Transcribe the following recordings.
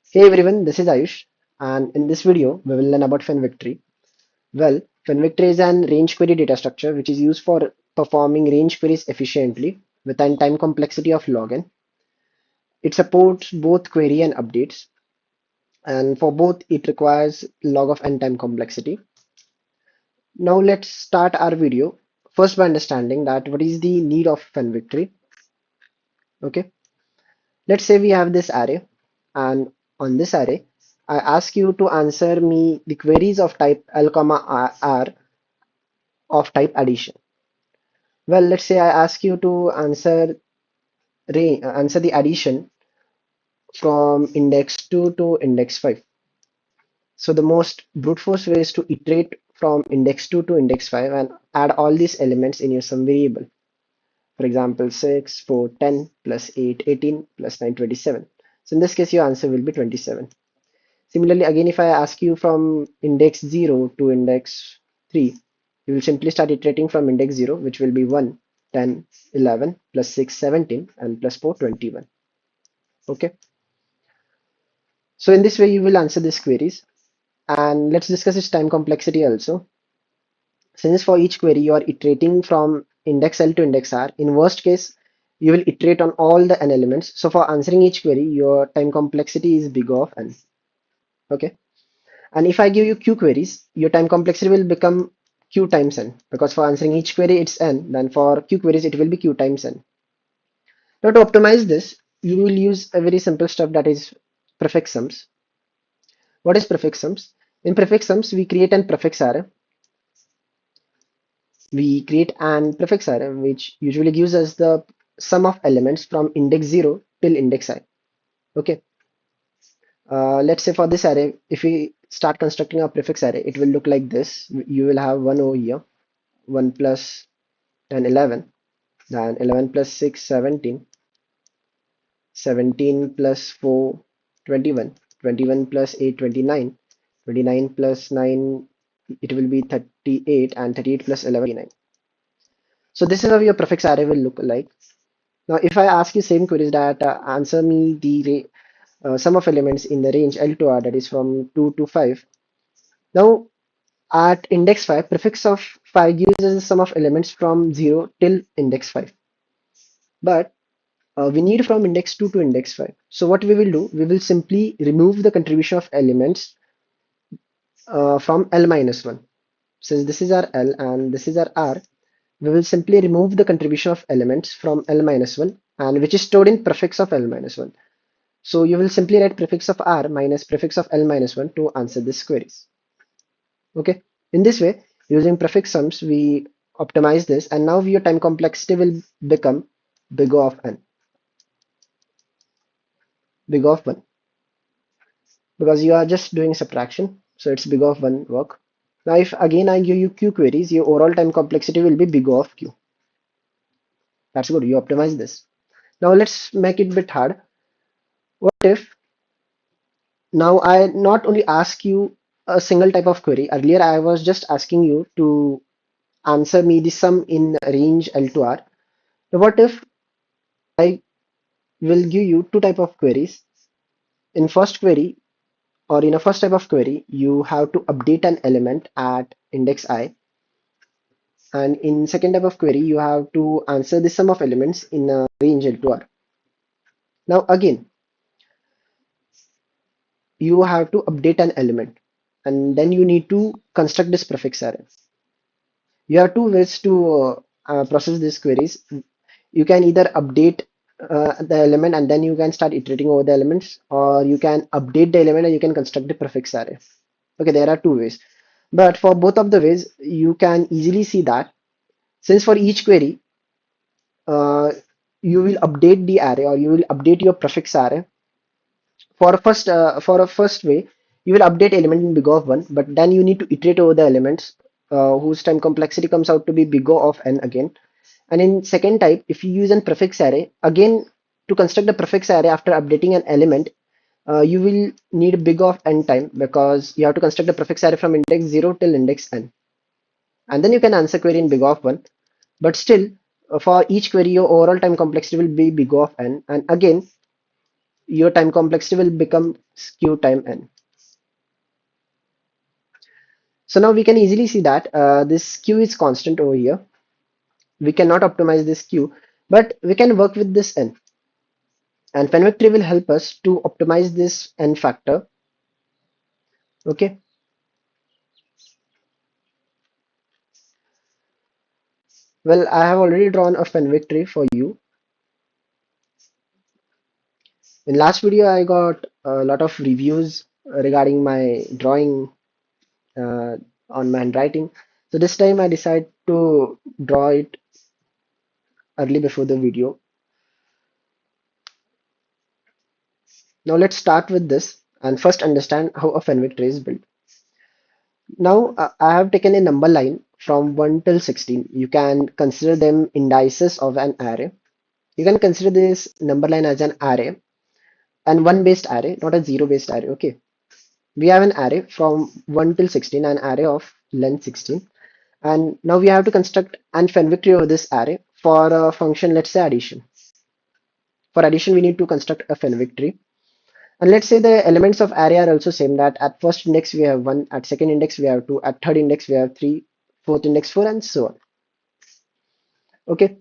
Hey everyone, this is Ayush, and in this video, we will learn about Fenwick Tree. Well, Fenwick Tree is an range query data structure which is used for performing range queries efficiently with an time complexity of log n. It supports both query and updates, and for both, it requires log of n time complexity. Now, let's start our video first by understanding that what is the need of Fenwick Tree. Okay, let's say we have this array, and on this array, I ask you to answer me the queries of type L, R of type addition. Well, let's say I ask you to answer the addition from index 2 to index 5. So the most brute force way is to iterate from index 2 to index 5 and add all these elements in your sum variable. For example, 6, 4, 10 plus 8, 18 plus 9, 27. So in this case, your answer will be 27. Similarly, again, if I ask you from index 0 to index 3, you will simply start iterating from index 0, which will be 1, 10, 11, plus 6, 17, and plus 4, 21. Okay. So in this way, you will answer these queries. And let's discuss its time complexity also. Since for each query, you are iterating from index L to index R, in worst case, you will iterate on all the n elements. So for answering each query, your time complexity is big of n. Okay. And if I give you q queries, your time complexity will become q times n, because for answering each query it's n, then for q queries it will be q times n. Now to optimize this, you will use a very simple stuff, that is prefix sums. What is prefix sums? In prefix sums, we create an prefix array. We create an prefix array which usually gives us the sum of elements from index 0 till index I. Okay. Let's say for this array, if we start constructing a prefix array, it will look like this. You will have 1 over here, 1 plus 10, 11, then 11 plus 6, 17, 17 plus 4, 21, 21 plus 8, 29, 29 plus 9, it will be 38, and 38 plus 11, 39. So this is how your prefix array will look like. Now, if I ask you same queries that answer me the sum of elements in the range L to R, that is from 2 to 5. Now, at index 5, prefix of 5 gives us the sum of elements from 0 till index 5. But we need from index 2 to index 5. So what we will do, we will simply remove the contribution of elements from L minus 1. Since this is our L and this is our R, we will simply remove the contribution of elements from L minus 1, and which is stored in prefix of L minus 1. So you will simply write prefix of R minus prefix of L minus 1 to answer these queries. Okay. In this way, using prefix sums, we optimize this, and now your time complexity will become big O of n, big O of 1, because you are just doing subtraction. So it's big O of 1 work. Now, if again I give you q queries, your overall time complexity will be big O of q. That's good. You optimize this. Now let's make it a bit hard. What if now I not only ask you a single type of query? Earlier I was just asking you to answer me the sum in range L to R. Now what if I will give you two type of queries? In first query, or in a first type of query, you have to update an element at index I, and in second type of query, you have to answer the sum of elements in a range L to R. Now again, you have to update an element, and then you need to construct this prefix array. You have two ways to process these queries. You can either update the element and then you can start iterating over the elements, or you can update the element and you can construct the prefix array. Okay, there are two ways. But for both of the ways, you can easily see that since for each query, uh, you will update the array, or you will update your prefix array. For a first way, you will update element in big O of 1, but then you need to iterate over the elements whose time complexity comes out to be big O of n again. And in second type, if you use a prefix array, again to construct the prefix array after updating an element, you will need big O of n time, because you have to construct the prefix array from index 0 till index n. And then you can answer query in big O of 1. But still, for each query, your overall time complexity will be big O of n. And again, your time complexity will become q time n. So now we can easily see that this q is constant over here. We cannot optimize this q, but we can work with this n. And Fenwick tree will help us to optimize this n factor. Okay. Well, I have already drawn a Fenwick tree for you. In last video, I got a lot of reviews regarding my drawing uh, on my handwriting. So this time I decided to draw it early before the video. Now let's start with this and first understand how a Fenwick tree is built. Now I have taken a number line from 1 till 16. You can consider them indices of an array. You can consider this number line as an array and one based array, not a zero based array. Okay. We have an array from 1 till 16, an array of length 16. And now we have to construct an Fenwick tree over this array for a function, let's say addition. For addition, we need to construct a Fenwick tree. And let's say the elements of array are also same, that at first index we have 1, at second index we have 2, at third index we have 3, fourth index 4, and so on. Okay.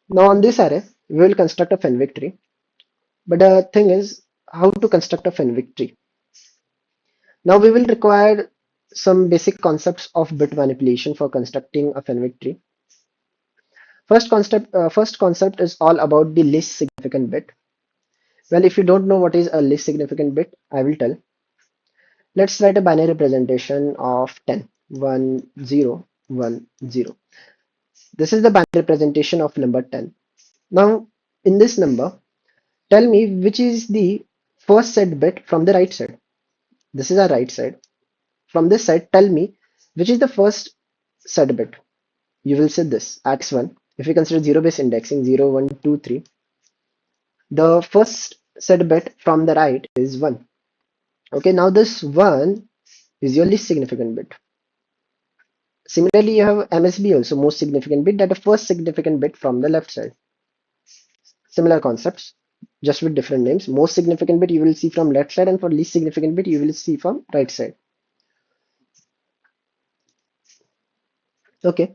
Now on this array, we will construct a Fenwick tree. But the thing is, how to construct a Fenwick tree? Now we will require some basic concepts of bit manipulation for constructing a Fenwick tree. First concept is all about the least significant bit. Well, if you don't know what is a least significant bit, I will tell. Let's write a binary representation of 10, 1, 0, 1, 0. This is the binary representation of number 10. Now, in this number, tell me which is the first set bit from the right side. This is our right side. From this side, tell me which is the first set bit. You will say this at x1. If we consider zero base indexing 0, 1, 2, 3, the first set bit from the right is 1. Okay, now this 1 is your least significant bit. Similarly, you have MSB also, most significant bit, that the first significant bit from the left side. Similar concepts, just with different names. Most significant bit you will see from left side, and for least significant bit you will see from right side. Okay.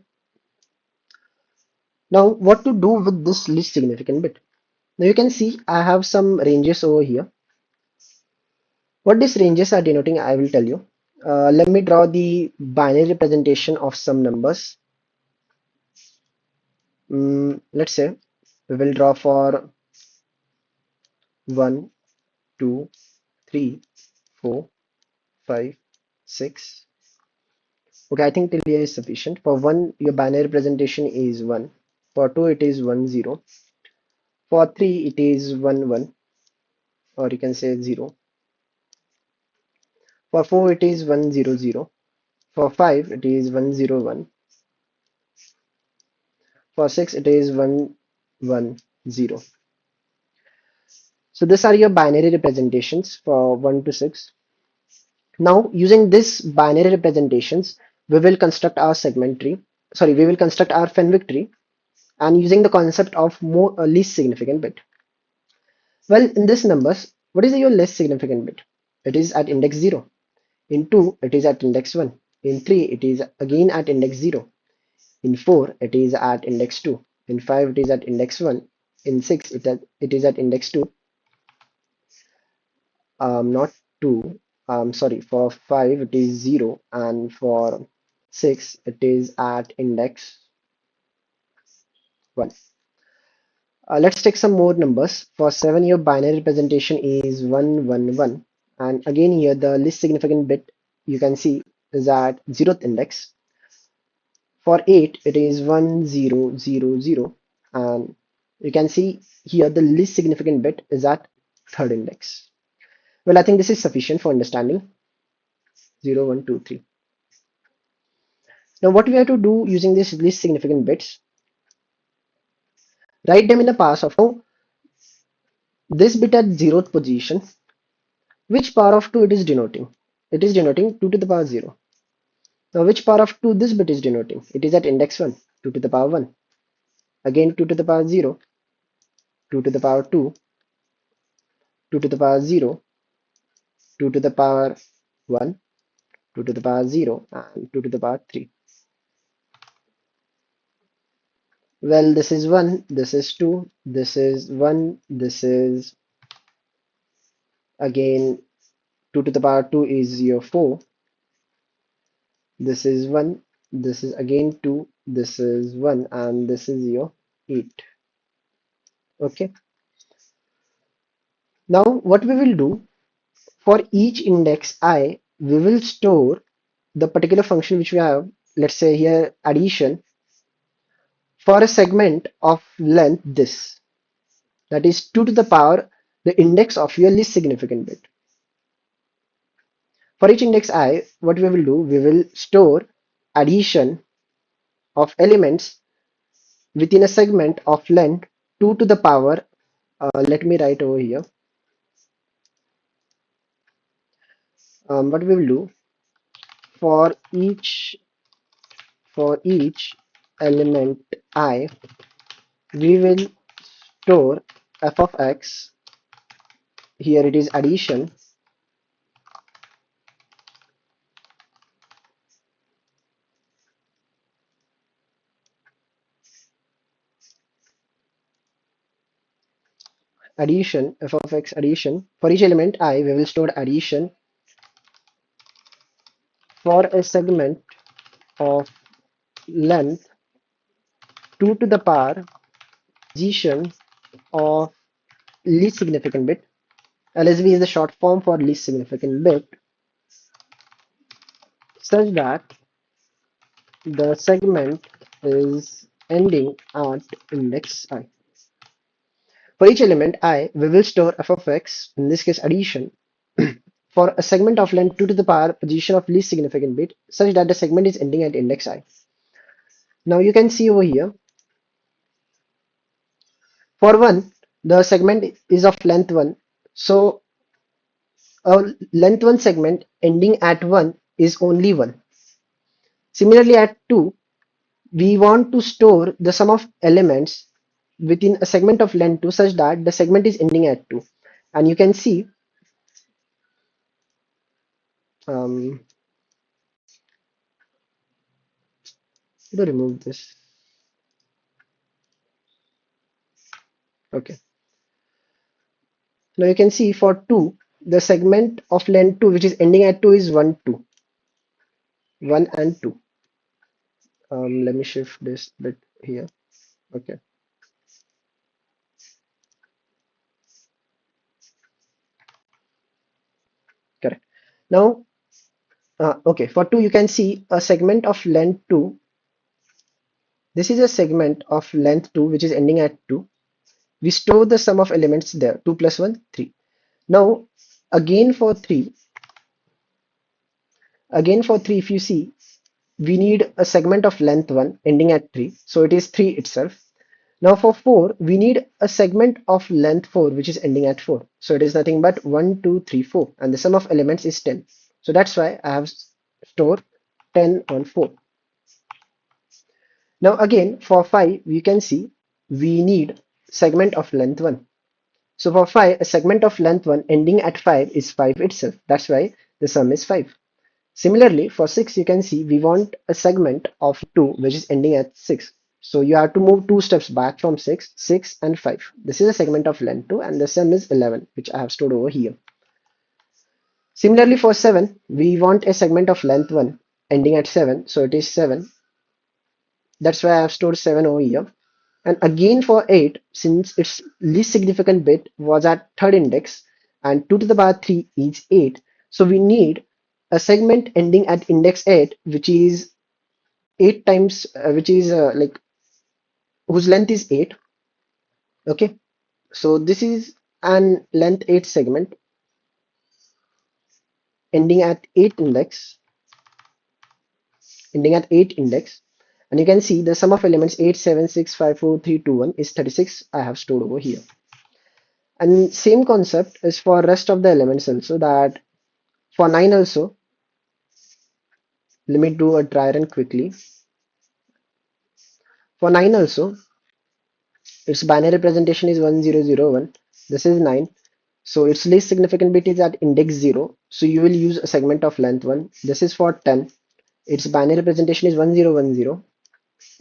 Now, what to do with this least significant bit? Now you can see I have some ranges over here. What these ranges are denoting, I will tell you. Let me draw the binary representation of some numbers. Let's say we will draw for 1, 2, 3, 4, 5, 6. Okay, I think till here is sufficient. For 1, your binary representation is 1. For 2, it is 1, 0. For 3, it is 1, 1, or you can say 0. For 4, it is 1, 0, 0. For 5, it is 1, 0, 1. For 6, it is 1, 1, 0. So these are your binary representations for 1 to 6. Now, using this binary representations, we will construct our segment tree. Sorry, we will construct our Fenwick tree, and using the concept of least significant bit. Well, in this numbers, what is your least significant bit? It is at index 0. In 2, it is at index 1. In 3, it is again at index 0. In 4, it is at index 2. In 5, it is at index 1. In 6, it is at index 2. Not 2. Sorry, for 5, it is 0. And for 6, it is at index 1. Let's take some more numbers. For 7, your binary representation is 1, 1, 1. And again here, the least significant bit you can see is at 0th index. For 8, it is 1, 0, 0, 0. And you can see here the least significant bit is at 3rd index. Well, I think this is sufficient for understanding. 0, 1, 2, 3. Now, what we have to do using these least significant bits, write them in the pass of now this bit at 0th position. Which power of 2 it is denoting? It is denoting 2 to the power 0. Now which power of 2 this bit is denoting? It is at index 1, 2 to the power 1. Again 2 to the power 0, 2 to the power 2, 2 to the power 0, 2 to the power 1, 2 to the power 0, and 2 to the power 3. Well, this is 1, this is 2, this is 1, this is again 2 to the power 2 is your 4, this is 1, this is again 2, this is 1, and this is your 8. Okay. Now, what we will do for each index I, we will store the particular function which we have, let's say here addition, for a segment of length this, that is 2 to the power the index of your least significant bit. For each index I, what we will do, we will store addition of elements within a segment of length 2 to the power, let me write over here, what we will do for each element I, we will store f of x, here it is addition f of x addition, for each element I, we will store addition for a segment of length 2 to the power addition of least significant bit. LSB is the short form for least significant bit, such that the segment is ending at index I. For each element I, we will store f of x, in this case addition, for a segment of length 2 to the power position of least significant bit, such that the segment is ending at index I. Now you can see over here, for 1, the segment is of length 1, so a length 1 segment ending at 1 is only 1. Similarly at 2, we want to store the sum of elements within a segment of length 2 such that the segment is ending at 2. And you can see, um, let me remove this. Okay. Now you can see for 2, the segment of length 2 which is ending at 2 is 1, 2. 1 and 2. Let me shift this bit here. Okay. Correct. Now, okay, for 2 you can see a segment of length 2. This is a segment of length 2 which is ending at 2. We store the sum of elements there, 2 plus 1, 3. Now, again for 3, if you see, we need a segment of length 1 ending at 3, so it is 3 itself. Now for 4, we need a segment of length 4 which is ending at 4, so it is nothing but 1, 2, 3, 4, and the sum of elements is 10. So that's why I have stored 10 on 4. Now again for 5, you can see we need segment of length 1. So for 5, a segment of length 1 ending at 5 is 5 itself. That's why the sum is 5. Similarly, for 6, you can see we want a segment of 2 which is ending at 6. So you have to move 2 steps back from 6, 6 and 5. This is a segment of length 2 and the sum is 11, which I have stored over here. Similarly, for 7, we want a segment of length 1 ending at 7. So it is 7. That's why I have stored 7 over here. And again for 8, since its least significant bit was at third index and 2 to the power 3 is 8, so we need a segment ending at index 8 which is 8 times, which is like whose length is 8. Okay, so this is an length 8 segment ending at 8 index, and you can see the sum of elements 8, 7, 6, 5, 4, 3, 2, 1 is 36. I have stored over here. And same concept is for rest of the elements also, that for 9 also, let me do a dry run quickly. For 9 also, its binary representation is 1001. This is 9. So its least significant bit is at index 0. So you will use a segment of length 1. This is for 10. Its binary representation is 1010.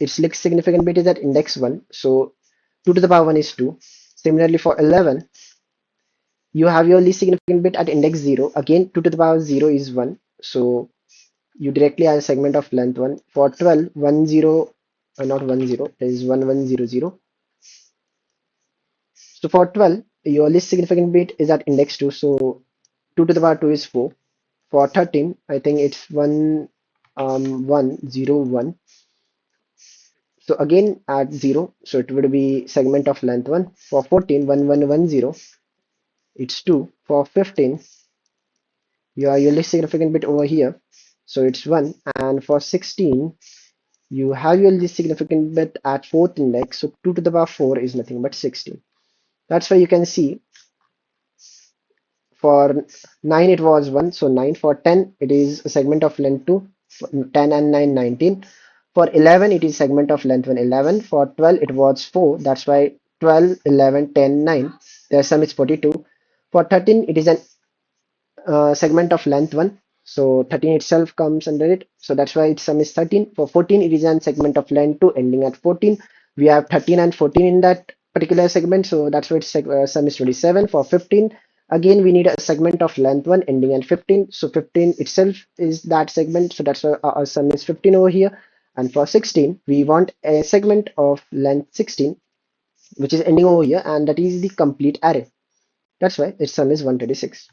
Its least significant bit is at index 1. So 2 to the power 1 is 2. Similarly for 11, you have your least significant bit at index 0. Again 2 to the power 0 is 1. So you directly add a segment of length 1. For 12, not 10, it is 1100. So for 12, your least significant bit is at index 2. So 2 to the power 2 is 4. For 13, I think it's 101. So again at 0. So it would be segment of length 1. For 14, 1110, it's 2. For 15, your least significant bit over here. So it's 1. And for 16, you have your least significant bit at fourth index. So 2 to the power 4 is nothing but 16. That's why you can see for 9 it was 1, so 9. For 10 it is a segment of length 2, 10 and 9 19. For 11 it is segment of length 1 11. For 12 it was 4, that's why 12 11 10 9. Their sum is 42. For 13 it is an segment of length 1, so 13 itself comes under it, so that's why its sum is 13. For 14 it is an segment of length 2 ending at 14. We have 13 and 14 in that particular segment, so that's why its sum is 27. For 15, again we need a segment of length 1 ending at 15, so 15 itself is that segment, so that's why our sum is 15 over here. And for 16 we want a segment of length 16 which is ending over here, and that is the complete array. That's why its sum is 126.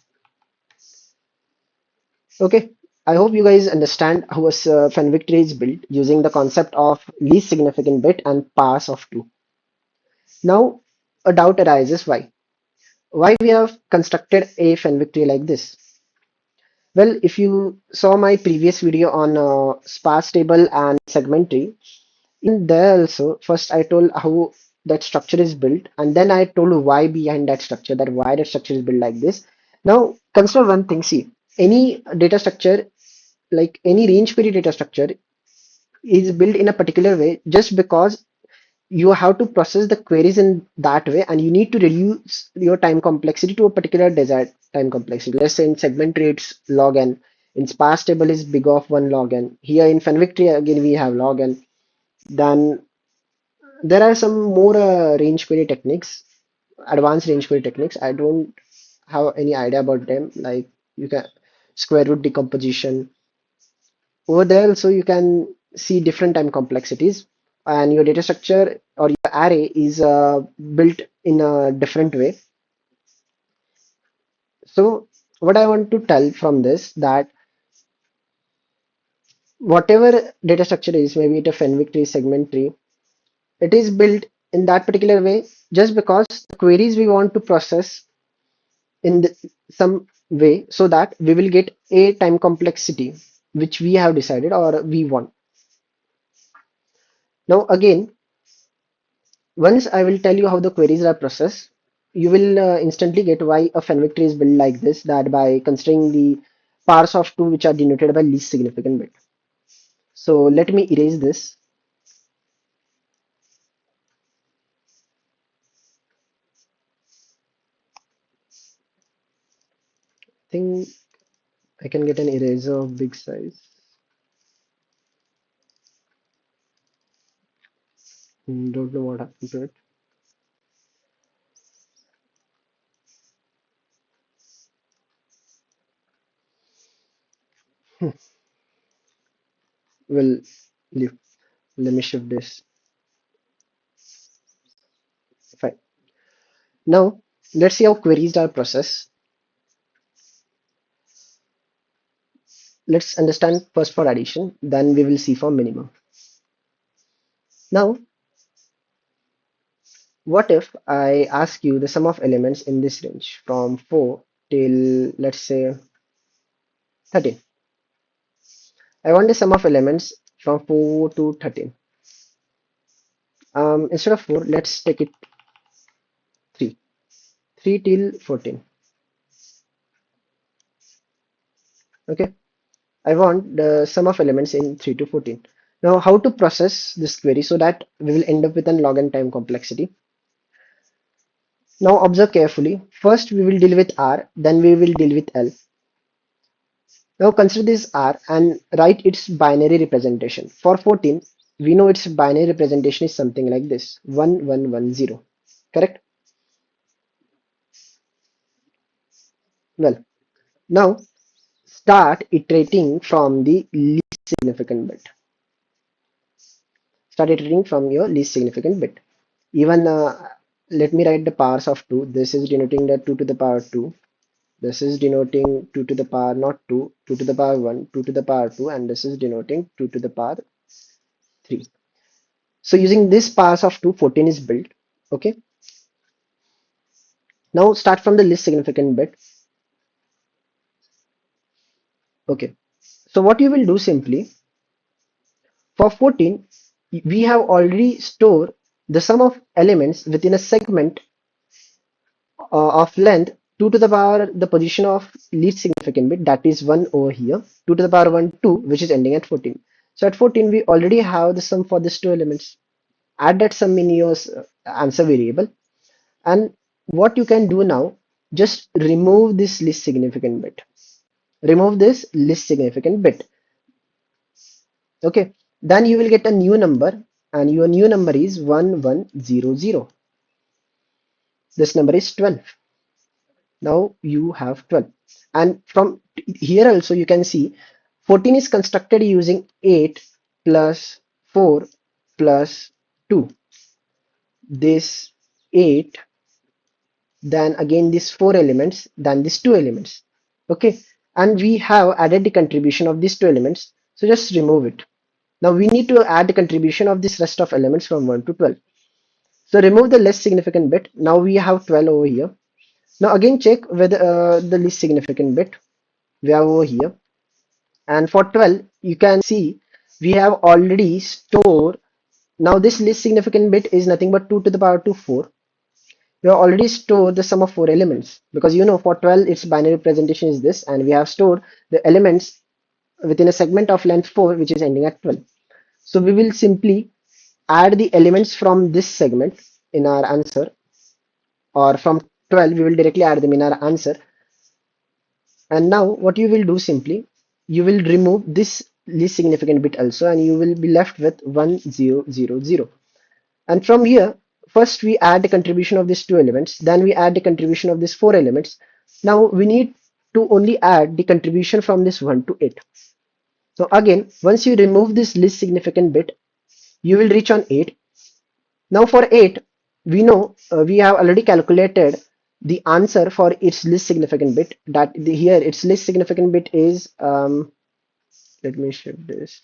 Okay, I hope you guys understand how a Fenwick tree is built using the concept of least significant bit and pass of 2. Now, a doubt arises why? Why we have constructed a Fenwick tree like this? Well, if you saw my previous video on sparse table and segment tree, in there also, first I told how that structure is built, and then I told why behind that structure, that why the structure is built like this. Now, consider one thing, see, any data structure, like any range query data structure, is built in a particular way just because you have to process the queries in that way, and you need to reduce your time complexity to a particular desired time complexity. Let's say in segment tree it's log n, in sparse table is big of 1 log n, here in Fenwick tree again we have log n. Then there are some more range query techniques, advanced range query techniques. I don't have any idea about them, like you can square root decomposition. Over there also you can see different time complexities, and your data structure or your array is built in a different way. So what I want to tell from this, that whatever data structure is, maybe it a Fenwick tree, segment tree, it is built in that particular way just because the queries we want to process in some way, so that we will get a time complexity which we have decided or we want. Now again, once I will tell you how the queries are processed, you will instantly get why a Fenwick tree is built like this, that by considering the parts of 2 which are denoted by least significant bit. So let me erase this. I think I can get an eraser of big size. Don't know what happened to it. Well, leave. Let me shift this. Fine. Now let's see how queries are processed. Let's understand first for addition, then we will see for minimum. Now, what if I ask you the sum of elements in this range from 4 till, let's say, 13? I want the sum of elements from 4 to 13. Instead of 4, let's take it 3. 3 till 14. Okay. I want the sum of elements in 3 to 14. Now, how to process this query so that we will end up with an log n time complexity? Now observe carefully. First we will deal with R, then we will deal with L. Now consider this R and write its binary representation. For 14, we know its binary representation is something like this, 1110. Correct? Well, now start iterating from the least significant bit. Start iterating from your least significant bit. Even let me write the powers of 2. This is denoting the 2 to the power 2. This is denoting 2 to the power not 2, 2 to the power 1, 2 to the power 2, and this is denoting 2 to the power 3. So using this powers of 2, 14 is built. Okay. Now start from the least significant bit. Okay. So what you will do simply, for 14, we have already stored the sum of elements within a segment of length 2 to the power the position of least significant bit, that is 1 over here, 2 to the power 1 2, which is ending at 14. So at 14 we already have the sum for these two elements. Add that sum in your answer variable, and what you can do now, just remove this least significant bit. Remove this least significant bit. Okay, then you will get a new number, and your new number is 1100. This number is 12. Now you have 12, and from here also you can see 14 is constructed using 8 plus 4 plus 2. This 8, then again these 4 elements, then these 2 elements. Okay, and we have added the contribution of these 2 elements, so just remove it. Now we need to add the contribution of this rest of elements from 1 to 12. So remove the less significant bit. Now we have 12 over here. Now again check whether the least significant bit we have over here, and for 12 you can see we have already stored. Now this least significant bit is nothing but 2 to the power 2 4. We have already stored the sum of 4 elements, because you know for 12 its binary representation is this, and we have stored the elements within a segment of length 4 which is ending at 12. So we will simply add the elements from this segment in our answer, or from 12 we will directly add them in our answer. And now what you will do simply, you will remove this least significant bit also, and you will be left with 1000. And from here, first we add the contribution of these two elements, then we add the contribution of these four elements. Now we need to only add the contribution from this 1 to 8. So again, once you remove this least significant bit, you will reach on 8. Now for 8, we know we have already calculated the answer for its least significant bit. Here its least significant bit is, let me shift this,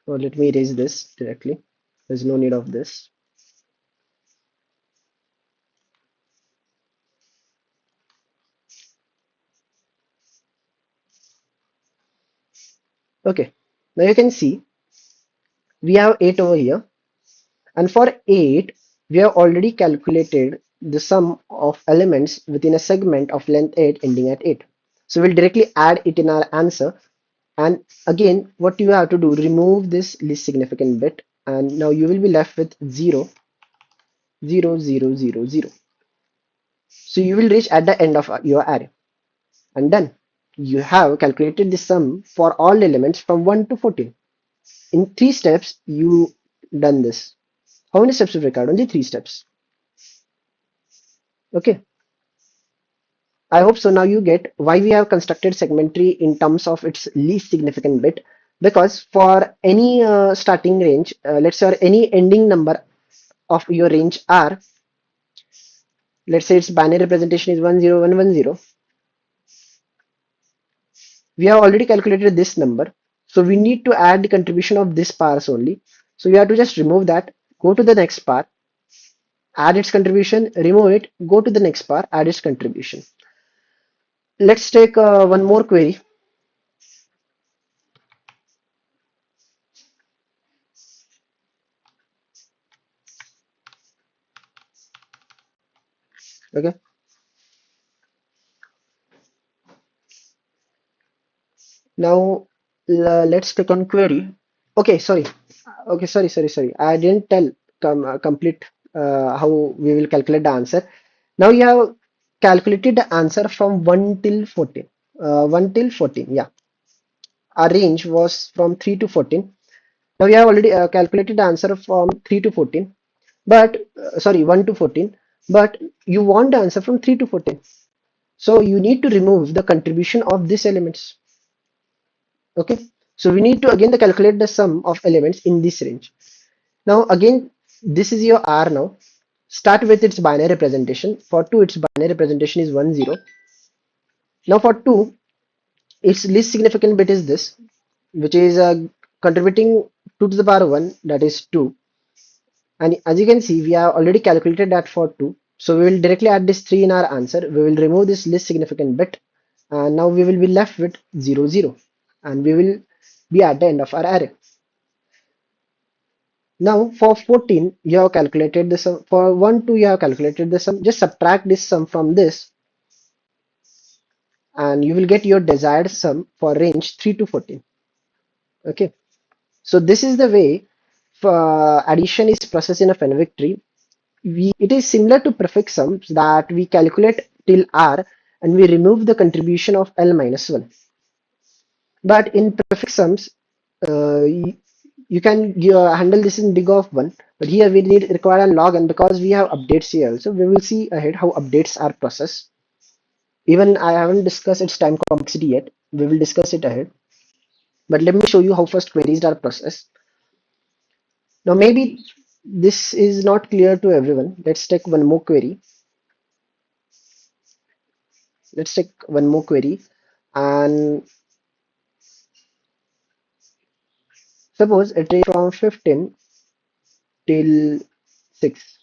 or let me erase this directly. There's no need of this. Okay, now you can see we have 8 over here, and for 8 we have already calculated the sum of elements within a segment of length 8 ending at 8. So we'll directly add it in our answer. And again, what you have to do, remove this least significant bit, and now you will be left with 0 0 0 0 0. So you will reach at the end of your array, and then you have calculated the sum for all elements from 1 to 14. In 3 steps you done this. How many steps will record? Only 3 steps. Okay, I hope so. Now you get why we have constructed segment tree in terms of its least significant bit, because for any starting range, let's say, or any ending number of your range R, let's say its binary representation is 10110, we have already calculated this number, so we need to add the contribution of this powers only. So you have to just remove that, go to the next part, add its contribution, remove it, go to the next part, add its contribution. Let's take one more query. Okay, now let's click on query. Okay, sorry. Okay, sorry. I didn't tell. complete how we will calculate the answer. Now you have calculated the answer from 1 till 14. 1 till 14, yeah. Our range was from 3 to 14. Now we have already calculated the answer from 3 to 14, but sorry, 1 to 14, but you want the answer from 3 to 14. So you need to remove the contribution of these elements. Okay. So we need to again calculate the sum of elements in this range. Now again, this is your R now. Start with its binary representation. For 2, its binary representation is 1, 0. Now for 2, its least significant bit is this, which is contributing 2 to the power 1, that is 2. And as you can see, we have already calculated that for 2. So we will directly add this 3 in our answer. We will remove this least significant bit. And now we will be left with 0, 0. And we will be at the end of our array. Now for 14, you have calculated the sum. For 1, 2, you have calculated the sum. Just subtract this sum from this, and you will get your desired sum for range 3 to 14. Okay. So this is the way addition is processed in a Fenwick tree. It is similar to prefix sums that we calculate till R and we remove the contribution of L minus 1. But in prefix sums, you can handle this in big of 1. But here we need require a log, and because we have updates here also, we will see ahead how updates are processed. Even I haven't discussed its time complexity yet. We will discuss it ahead. But let me show you how first queries are processed. Now maybe this is not clear to everyone. Let's take one more query. Let's take one more query, and suppose it is from 15 till 6.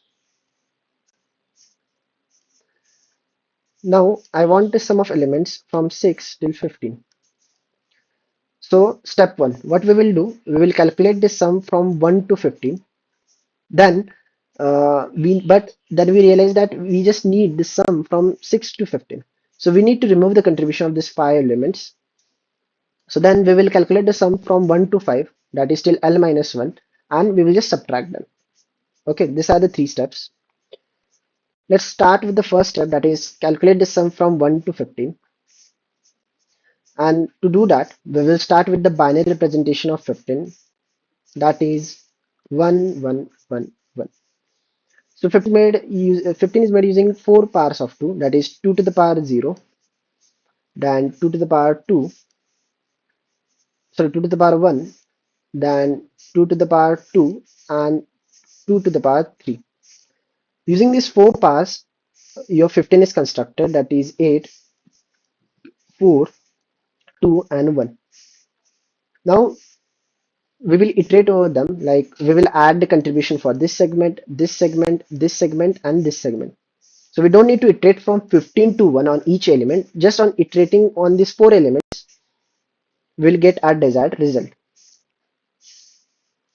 Now I want the sum of elements from 6 till 15. So step 1, what we will do, we will calculate the sum from 1 to 15. Then but then we realize that we just need the sum from 6 to 15. So we need to remove the contribution of these 5 elements. So then we will calculate the sum from 1 to 5, that is till L minus 1, and we will just subtract them. Okay, these are the 3 steps. Let's start with the first step, that is calculate the sum from 1 to 15. And to do that, we will start with the binary representation of 15, that is 1, 1, 1, 1. So 15 is made using 4 powers of 2, that is 2 to the power 0, then 2 to the power 2, sorry 2 to the power 1, then 2 to the power 2, and 2 to the power 3. Using these 4 powers, your 15 is constructed, that is 8, 4, 2, and 1. Now we will iterate over them, like we will add the contribution for this segment, this segment, this segment, and this segment. So we don't need to iterate from 15 to 1 on each element. Just on iterating on these 4 elements, we'll get our desired result.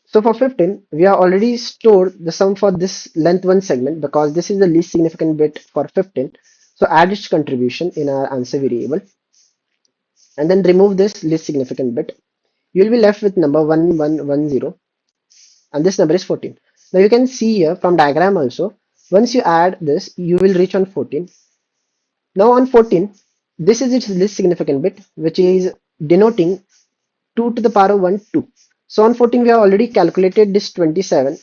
So for 15, we have already stored the sum for this length 1 segment because this is the least significant bit for 15. So add its contribution in our answer variable and then remove this least significant bit. You will be left with number 1110, and this number is 14. Now you can see here from diagram also, once you add this, you will reach on 14. Now on 14, this is its least significant bit, which is denoting 2 to the power 1, 2. So on 14, we have already calculated this 27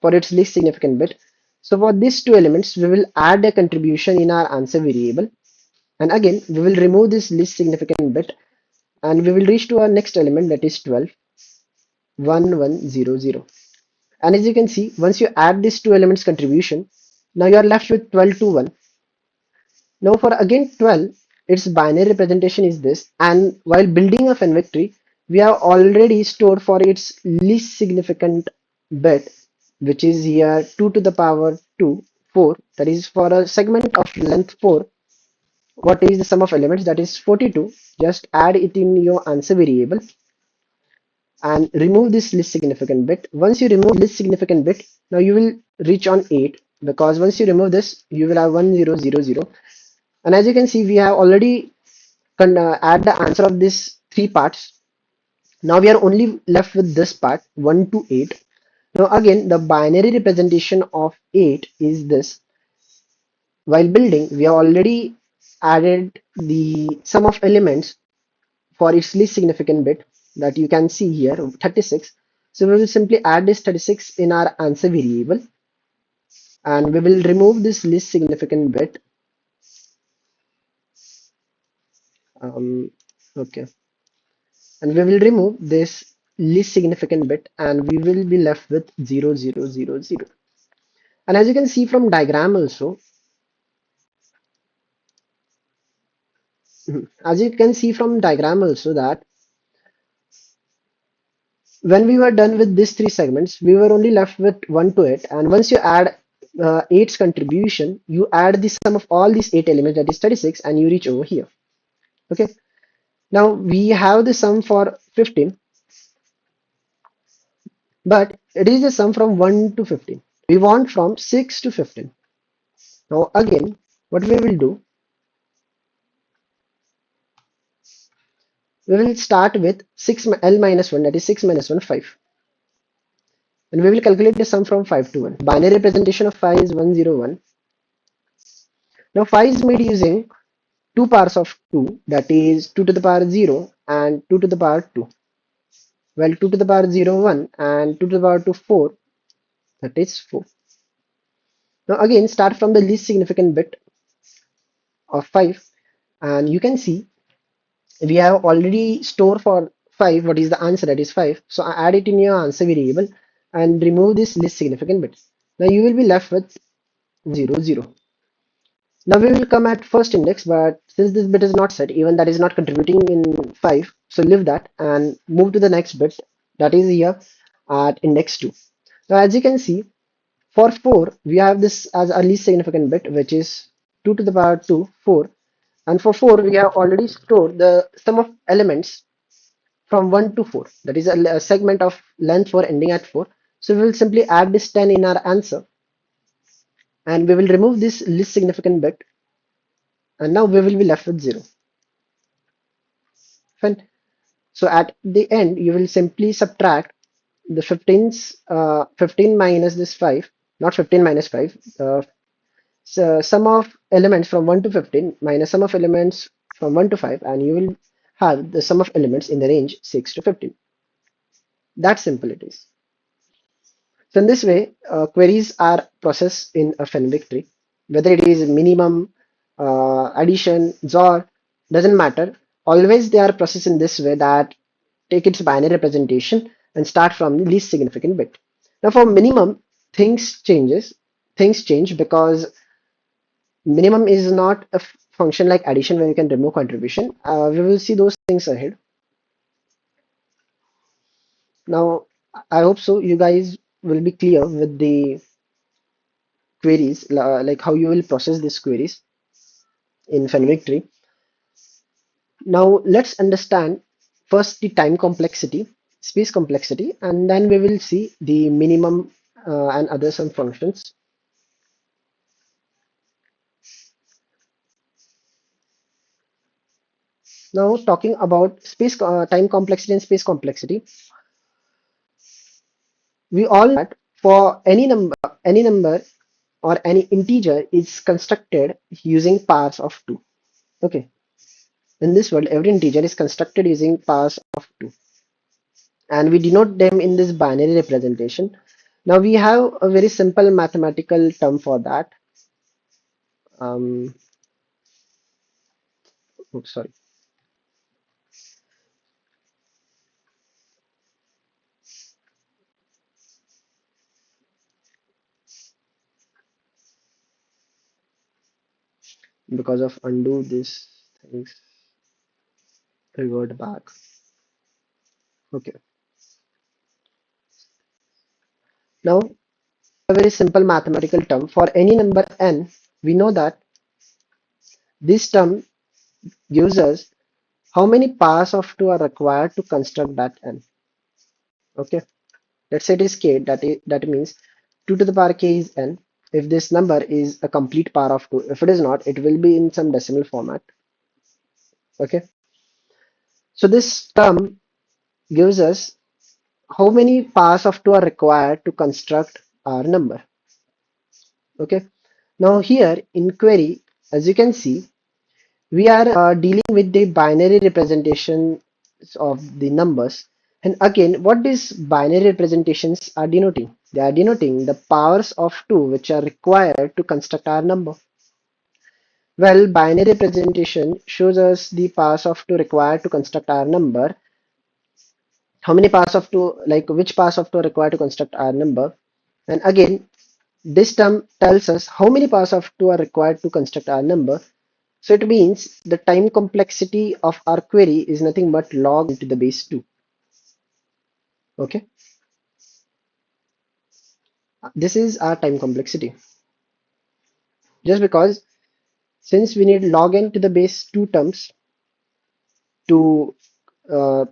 for its least significant bit. So for these two elements, we will add a contribution in our answer variable. And again, we will remove this least significant bit and we will reach to our next element, that is 12, 1, 1, 0, 0. And as you can see, once you add these two elements contribution, now you are left with 12 to 1. Now for again 12, its binary representation is this, and while building a Fenwick tree, we have already stored for its least significant bit, which is here 2 to the power 2, 4, that is for a segment of length 4. What is the sum of elements? That is 42. Just add it in your answer variable and remove this least significant bit. Once you remove least significant bit, now you will reach on 8, because once you remove this, you will have 1, 0, 0, 0. And as you can see, we have already add the answer of these 3 parts. Now we are only left with this part 1 to 8. Now again, the binary representation of 8 is this. While building, we have already added the sum of elements for its least significant bit that you can see here, 36. So we will simply add this 36 in our answer variable, and we will remove this least significant bit. Um, okay, and we will remove this least significant bit, and we will be left with 0000. And as you can see from diagram also, as you can see from diagram also that when we were done with these three segments, we were only left with 1 to 8. And once you add 8's contribution, you add the sum of all these 8 elements, that is 36, and you reach over here. Okay. Now we have the sum for 15, but it is the sum from 1 to 15. We want from 6 to 15. Now again, what we will do, we will start with 6 L minus 1, that is 6 minus 1, 5. And we will calculate the sum from 5 to 1. Binary representation of 5 is 101. Now 5 is made using two powers of 2, that is 2 to the power 0 and 2 to the power 2. Well, 2 to the power 0, 1 and 2 to the power 2, 4, that is 4. Now again, start from the least significant bit of 5, and you can see we have already stored for 5 what is the answer, that is 5. So I add it in your answer variable and remove this least significant bit. Now you will be left with 0, 0. Now we will come at first index, but since this bit is not set, even that is not contributing in 5, so leave that and move to the next bit, that is here at index 2. Now as you can see, for 4, we have this as a least significant bit, which is 2 to the power 2, 4. And for 4, we have already stored the sum of elements from 1 to 4. That is a segment of length 4 ending at 4. So we will simply add this 10 in our answer, and we will remove this least significant bit, and now we will be left with 0. Fine. So at the end, you will simply subtract the 15 minus this 5, not 15 minus 5, so sum of elements from 1 to 15 minus sum of elements from 1 to 5, and you will have the sum of elements in the range 6 to 15. That simple it is. So in this way, queries are processed in a Fenwick tree, whether it is minimum, addition, XOR, doesn't matter. Always they are processed in this way, that take its binary representation and start from the least significant bit. Now for minimum, things change because minimum is not a function like addition where you can remove contribution. We will see those things ahead. Now I hope so you guys will be clear with the queries, like how you will process these queries in Fenwick tree. Now let's understand first the time complexity, space complexity, and then we will see the minimum and other some functions. Now talking about space time complexity and space complexity, we all know that for any number or any integer is constructed using powers of 2. Okay, in this world, every integer is constructed using powers of 2, and we denote them in this binary representation. Now we have a very simple mathematical term for that. Um, oops, sorry, because of undo these things, revert back. Okay, now a very simple mathematical term for any number n. We know that this term gives us how many powers of 2 are required to construct that n. Okay, let's say it is k, that means 2 to the power k is n. If this number is a complete power of 2, if it is not, it will be in some decimal format. Okay, so this term gives us how many pass of 2 are required to construct our number. Okay. Now here in query, as you can see, we are dealing with the binary representation of the numbers. And again, what these binary representations are denoting? They are denoting the powers of 2 which are required to construct our number. Well, binary representation shows us the powers of 2 required to construct our number. How many powers of 2, like which powers of 2 are required to construct our number. And again, this term tells us how many powers of 2 are required to construct our number. So it means the time complexity of our query is nothing but log into the base 2. Okay, this is our time complexity. Just because since we need log n to the base 2 terms to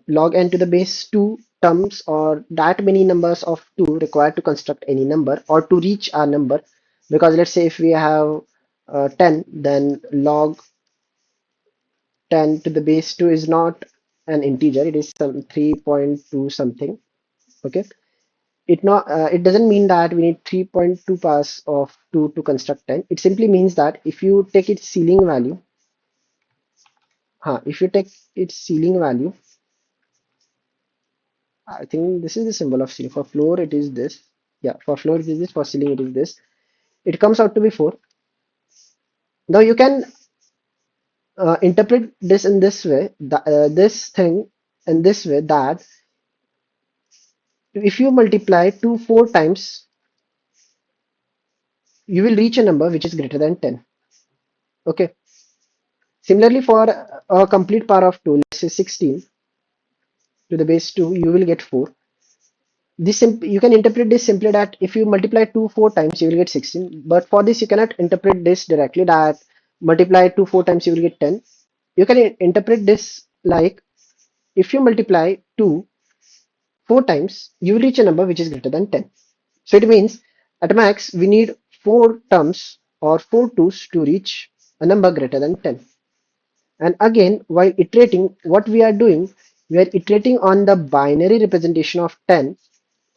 log n to the base 2 terms or that many numbers of 2 required to construct any number or to reach our number. Because let's say if we have 10, then log 10 to the base 2 is not an integer, it is some 3.2 something. Okay, it doesn't mean that we need 3.2 pass of 2 to construct 10. It simply means that if you take its ceiling value, if you take its ceiling value, I think this is the symbol of ceiling. For floor it is this. Yeah, for floor it is this, for ceiling it is this. It comes out to be 4. Now you can interpret this in this way, this thing in this way, that if you multiply 2 4 times, you will reach a number which is greater than 10. Okay. Similarly, for a complete power of 2, let's say 16 to the base 2, you will get 4. You can interpret this simply that if you multiply 2 4 times, you will get 16. But for this, you cannot interpret this directly that multiply 2 4 times, you will get 10. You can interpret this like if you multiply 2 4 times, you will reach a number which is greater than 10. So it means at max, we need 4 terms or 4 twos to reach a number greater than 10. And again, while iterating, what we are doing, we are iterating on the binary representation of 10.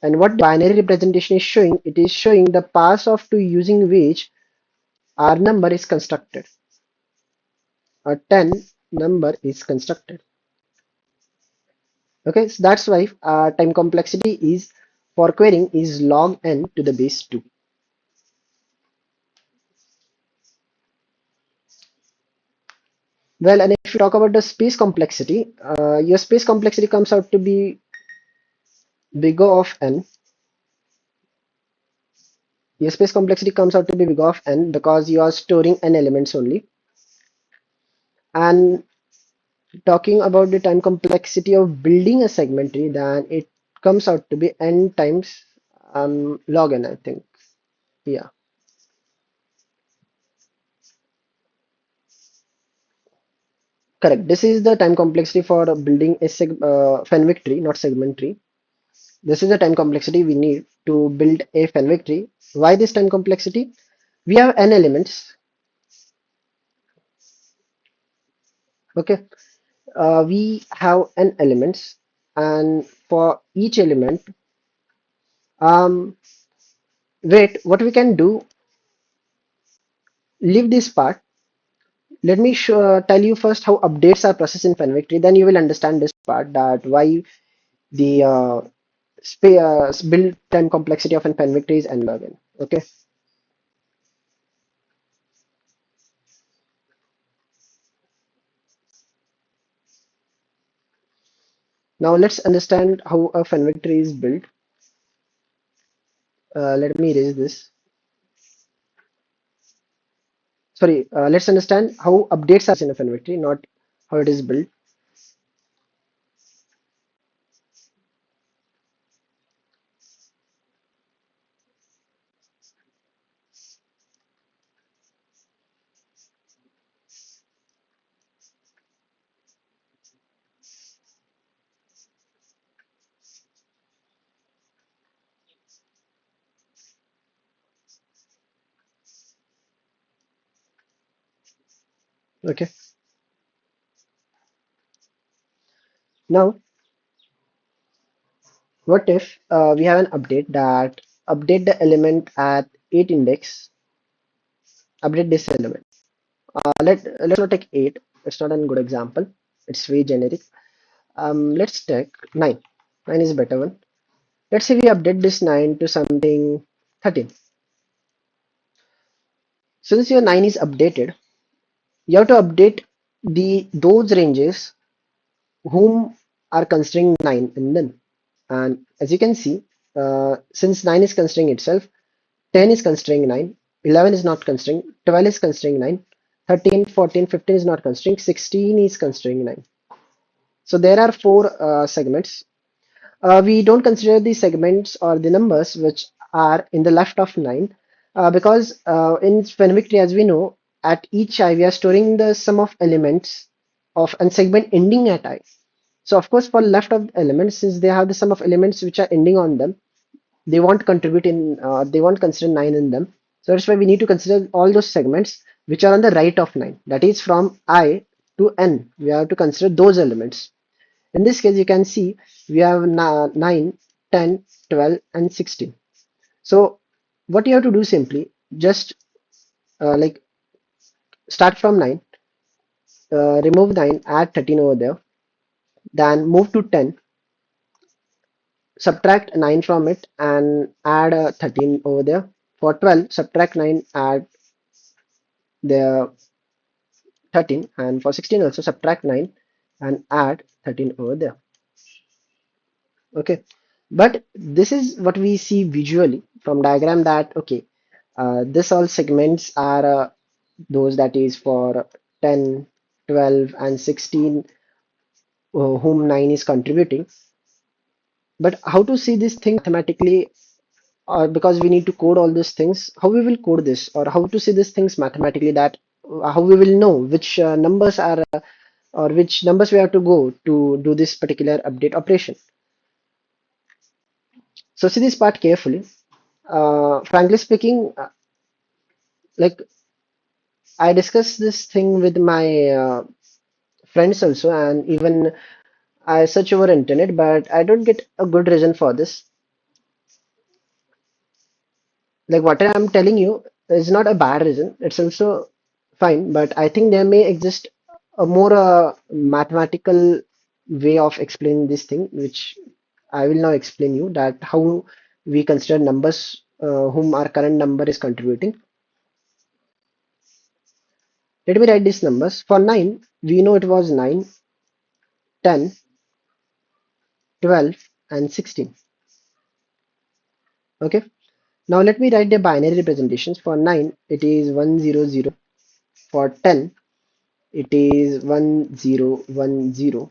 And what binary representation is showing, it is showing the pass of 2 using which our number is constructed. A 10 number is constructed. Okay, so that's why time complexity is for querying is log n to the base 2. Well, and if you talk about the space complexity, your space complexity comes out to be big O of n. Your space complexity comes out to be big O of n because you are storing n elements only. And talking about the time complexity of building a segment tree, then it comes out to be n times log n, I think. Yeah, correct. This is the time complexity for building a Fenwick tree, not segment tree. This is the time complexity we need to build a Fenwick tree. Why this time complexity? We have n elements. Okay, we have n elements, and for each element, um, wait, what we can do? Leave this part. Let me tell you first how updates are processed in Fenwick tree. Then you will understand this part that why the build time complexity of an Fenwick tree is n log n. Okay. Now let's understand how a Fenwick tree is built. Let me erase this. Sorry. Let's understand how updates are in a Fenwick tree, not how it is built. Okay. Now What if we have an update that update the element at 8 index, update this element. Let's not take 8. It's not a good example. It's very generic. Let's take 9. 9 is a better one. Let's say we update this 9 to something 13. Since your 9 is updated, you have to update the those ranges whom are considering 9 in them. And as you can see, since 9 is considering itself, 10 is considering 9, 11 is not considering, 12 is considering 9, 13, 14, 15 is not considering, 16 is considering 9. So there are four segments. We don't consider the segments or the numbers which are in the left of 9 because in Fenwick tree, as we know, at each I we are storing the sum of elements of a segment ending at I. So of course for left of elements, since they have the sum of elements which are ending on them, they won't contribute in, they won't consider 9 in them. So that's why we need to consider all those segments which are on the right of 9. That is from I to N. We have to consider those elements. In this case, you can see we have 9, 10, 12, and 16. So what you have to do simply, just like start from 9, remove 9, add 13 over there, then move to 10, subtract 9 from it and add 13 over there. For 12, subtract 9, add the 13, and for 16 also subtract 9 and add 13 over there. Okay, but this is what we see visually from diagram, that okay, this all segments are those that is for 10, 12, and 16 whom 9 is contributing. But how to see this thing mathematically, or because we need to code all these things, how we will code this, or how to see these things mathematically, that how we will know which numbers are or which numbers we have to go to do this particular update operation. So see this part carefully. Frankly speaking, like I discussed this thing with my friends also, and even I search over internet, but I don't get a good reason for this. Like what I'm telling you is not a bad reason. It's also fine, but I think there may exist a more mathematical way of explaining this thing, which I will now explain you, that how we consider numbers whom our current number is contributing. Let me write these numbers. For 9, we know it was 9, 10, 12, and 16. Okay. Now let me write the binary representations. For 9, it is 100. For 10, it is 1010.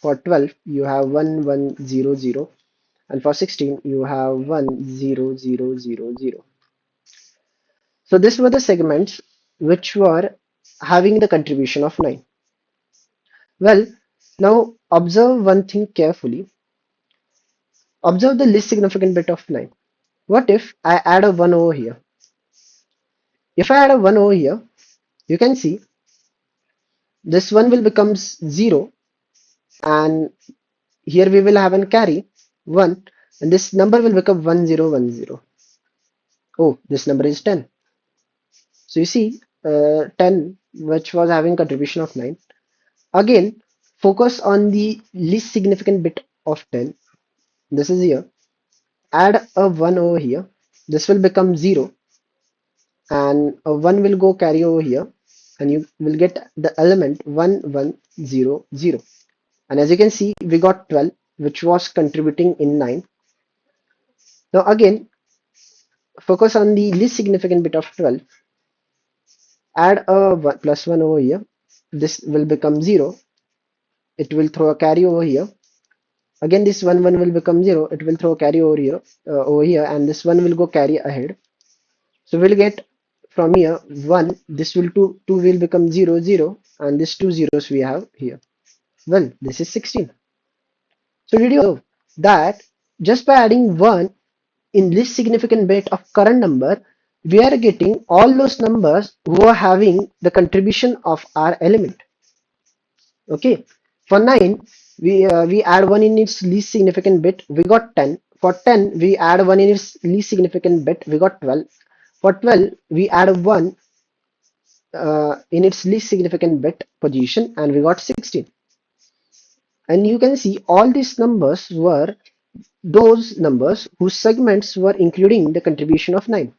For 12, you have 1100. And for 16, you have 10000. So these were the segments which were having the contribution of 9. Well, now observe one thing carefully. Observe the least significant bit of 9. What if I add a 1 over here? If I add a 1 over here, you can see this 1 will become 0, and here we will have an carry 1, and this number will become 1010. Oh, this number is 10. So you see 10, which was having contribution of 9. Again, focus on the least significant bit of 10. This is here. Add a 1 over here. This will become 0, and a 1 will go carry over here, and you will get the element 1100. And as you can see, we got 12, which was contributing in 9. Now again, focus on the least significant bit of 12. Add a 1 plus 1 over here. This will become 0. It will throw a carry over here. Again, this 1 will become 0. It will throw a carry over here, and this 1 will go carry ahead. So we'll get from here 1. This will 2 will become 0, 0, and this 2 zeros we have here. Well, this is 16. So did you observe that just by adding 1 in this significant bit of current number, we are getting all those numbers who are having the contribution of our element. Okay. For 9, we add 1 in its least significant bit, we got 10. For 10 we add 1 in its least significant bit, we got 12. For 12 we add 1 in its least significant bit position and we got 16. And you can see all these numbers were those numbers whose segments were including the contribution of 9.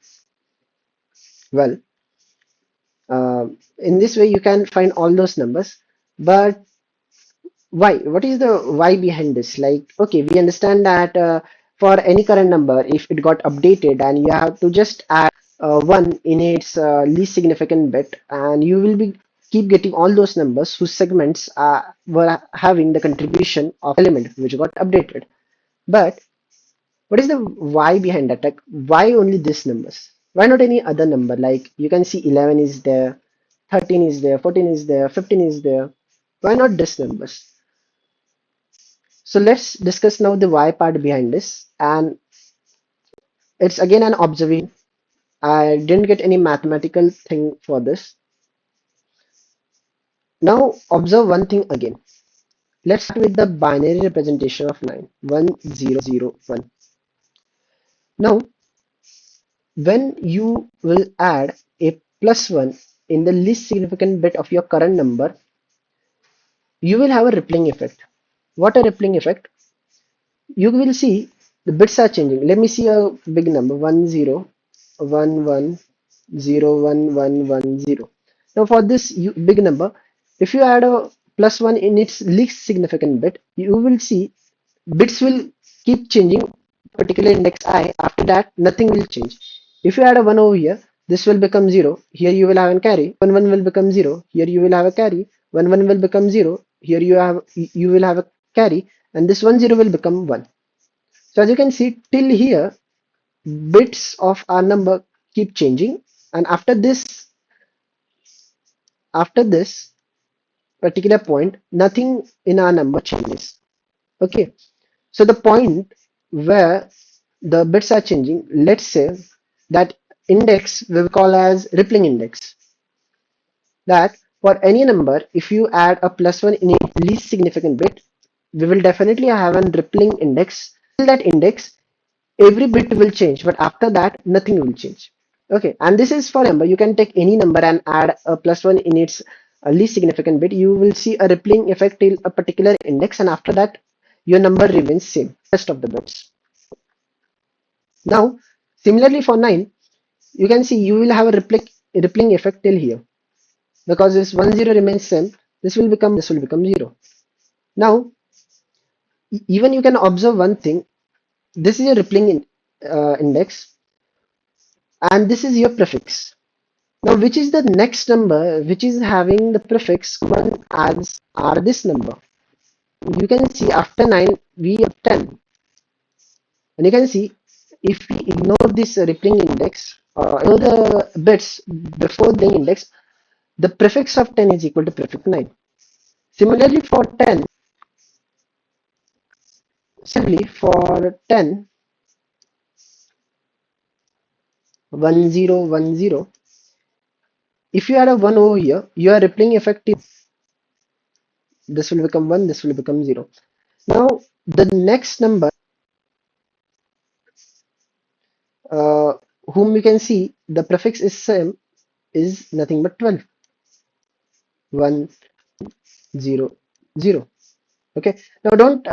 Well, in this way you can find all those numbers. But why? What is the why behind this? Like, okay, we understand that for any current number, if it got updated and you have to just add 1 in its least significant bit, and you will be keep getting all those numbers whose segments were having the contribution of element which got updated. But what is the why behind that? Like, why only these numbers? Why not any other number? Like, you can see 11 is there, 13 is there, 14 is there, 15 is there. Why not these numbers? So let's discuss now the why part behind this. And it's again an observation. I didn't get any mathematical thing for this. Now observe one thing again. Let's start with the binary representation of 9, 1, 0, 0, 1. Now, when you will add a plus 1 in the least significant bit of your current number, you will have a rippling effect. What a rippling effect? You will see the bits are changing. Let me see a big number, 1 0 1 1 0 1 1 1 0. Now for this big number, if you add a plus 1 in its least significant bit, you will see bits will keep changing, particularly index I. After that, nothing will change. If you add a 1 over here, this will become 0. Here you will have a carry. 1 1 will become 0. Here you will have a carry. 1 1 will become 0. Here you will have a carry, and this 1 0 will become 1. So as you can see, till here, bits of our number keep changing, and after this particular point, nothing in our number changes. Okay, so the point where the bits are changing, let's say that index we will call as rippling index. That for any number, if you add a plus 1 in its least significant bit, we will definitely have a rippling index. Till that index, every bit will change, but after that nothing will change. Okay, and this is for number. You can take any number and add a plus 1 in its least significant bit. You will see a rippling effect till a particular index, and after that your number remains same rest of the bits. Now similarly for 9, you can see you will have a rippling effect till here, because this 1 0 remains same. This will become 1, this will become 0. Now even you can observe one thing. This is a rippling index, and this is your prefix. Now, which is the next number which is having the prefix 1 as are this number? You can see after 9 we have 10, and you can see if we ignore this rippling index, ignore the bits before the index, the prefix of 10 is equal to prefix 9. Similarly for 10, similarly for 10, 1 0 1 0, if you add a 1 over here, your rippling effect is this will become 1, this will become 0. Now the next number uh, whom you can see the prefix is same is nothing but 12. 1 0 0. Okay, now don't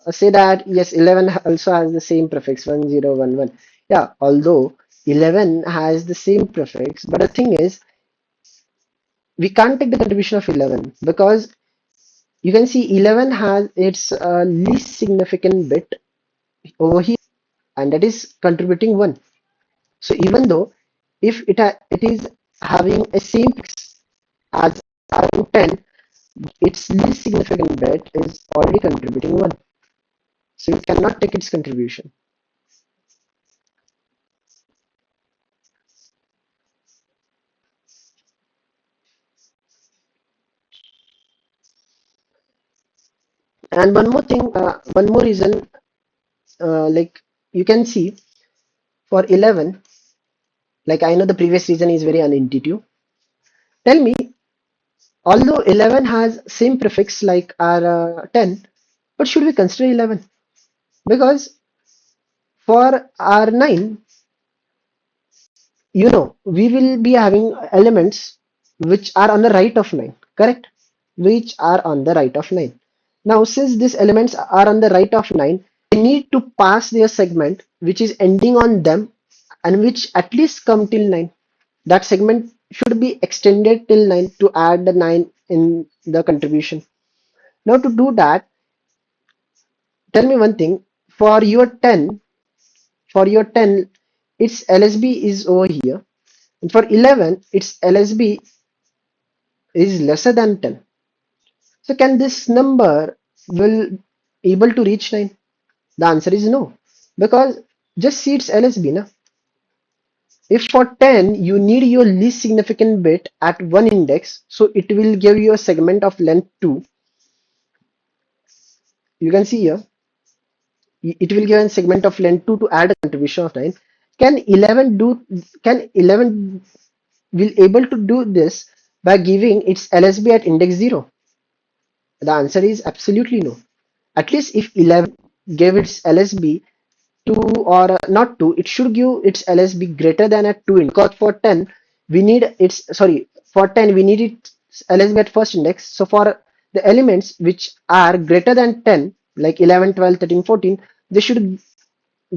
say that yes 11 also has the same prefix 1 0 1 1. Yeah, although 11 has the same prefix, but the thing is we can't take the contribution of 11, because you can see 11 has its least significant bit over here, and that is contributing 1. So even though if it is having a same fix as 10, its least significant bit is already contributing 1. So you cannot take its contribution. And one more thing, one more reason, like you can see for 11, like I know the previous reason is very unintuitive. Tell me, although 11 has same prefix like our 10, But should we consider 11? Because for our 9, we will be having elements which are on the right of 9, correct? Which are on the right of 9. Now, since these elements are on the right of 9, we need to pass their segment which is ending on them and which at least come till 9. That segment should be extended till 9 to add the 9 in the contribution. Now, to do that, tell me one thing. For your 10, for your 10, its LSB is over here. And for 11, its LSB is lesser than 10. So can this number will able to reach 9? The answer is no. Because just see its LSB. Na? If for 10 you need your least significant bit at one index, so it will give you a segment of length 2. You can see here, it will give a segment of length 2 to add a contribution of 9. Can 11 do, can 11 will able to do this by giving its LSB at index 0? The answer is absolutely no. At least if 11 gave its LSB 2 or not 2, it should give its LSB greater than at 2 because for 10 we need its for 10 we need its LSB at first index. So for the elements which are greater than 10 like 11, 12, 13, 14, they should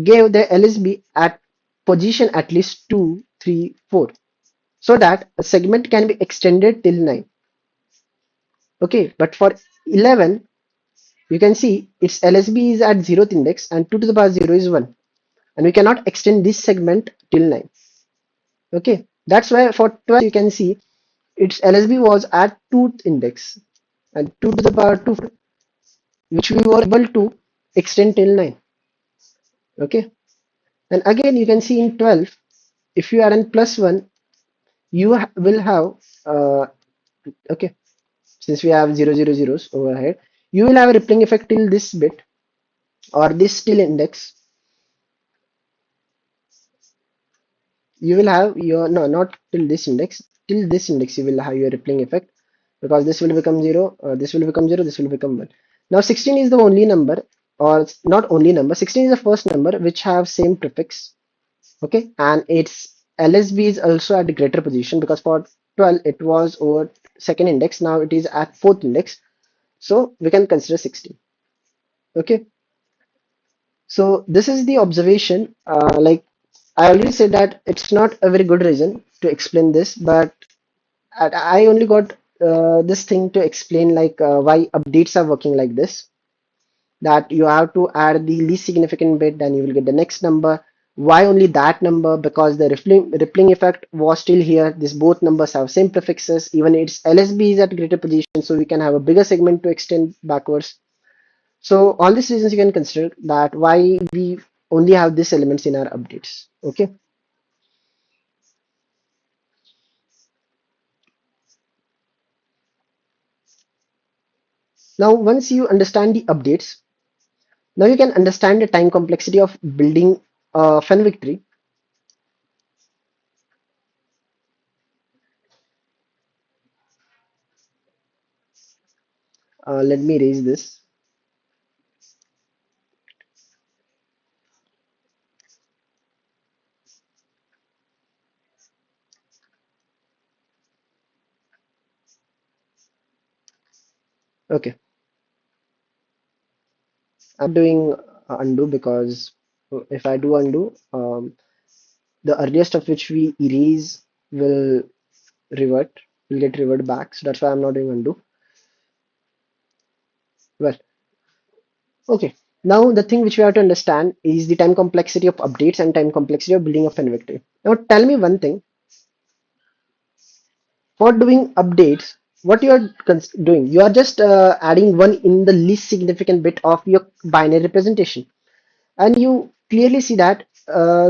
give their LSB at position at least 2, 3, 4 so that a segment can be extended till 9. Okay, but for 11 you can see its LSB is at 0th index and 2 to the power 0 is 1 and we cannot extend this segment till 9. Okay, that's why for 12 you can see its LSB was at 2th index and 2 to the power 2 which we were able to extend till 9. Okay, and again you can see in 12 if you add in plus 1 you will have okay, since we have 0 0 zeros over here, you will have a rippling effect till this bit or this till index. You will have your no, not till this index, till this index you will have your rippling effect because this will become 0, this will become 0, this will become 1. Now 16 is the only number, or not only number, 16 is the first number which have same prefix. Okay, and its LSB is also at a greater position because for 12 it was over second index, now it is at fourth index, so we can consider 16. Okay, so this is the observation. Like I already said that it's not a very good reason to explain this, but I only got this thing to explain like why updates are working like this. That you have to add the least significant bit, then you will get the next number. Why only that number? Because the rippling effect was still here. These both numbers have same prefixes. Even its LSB is at greater position, so we can have a bigger segment to extend backwards. So all these reasons you can consider that why we only have these elements in our updates. Okay. Now once you understand the updates, now you can understand the time complexity of building a Fenwick tree. Let me erase this. Okay, I'm doing undo because if I do undo, the earliest of which we erase will revert, will get revert back. So that's why I'm not doing undo. Well, okay. Now the thing which we have to understand is the time complexity of updates and time complexity of building a Fenwick tree. Now tell me one thing. For doing updates, what you are doing, you are just adding one in the least significant bit of your binary representation, and you clearly see that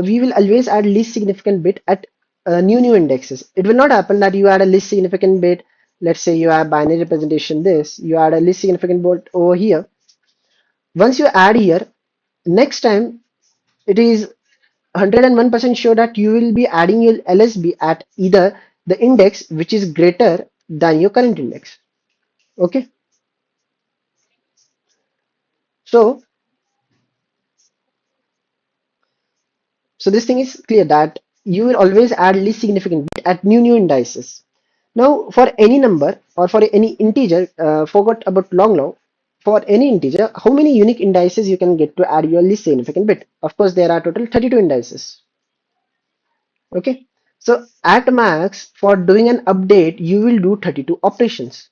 we will always add least significant bit at new indexes. It will not happen that you add a least significant bit. Let's say you have binary representation this, you add a least significant bit over here. Once you add here, next time it is 101% sure that you will be adding your LSB at either the index which is greater than your current index. Okay. So, so this thing is clear that you will always add least significant bit at new indices. Now, for any number or for any integer, forgot about long now. For any integer, how many unique indices you can get to add your least significant bit? Of course, there are total 32 indices. Okay. So at max, for doing an update, you will do 32 operations.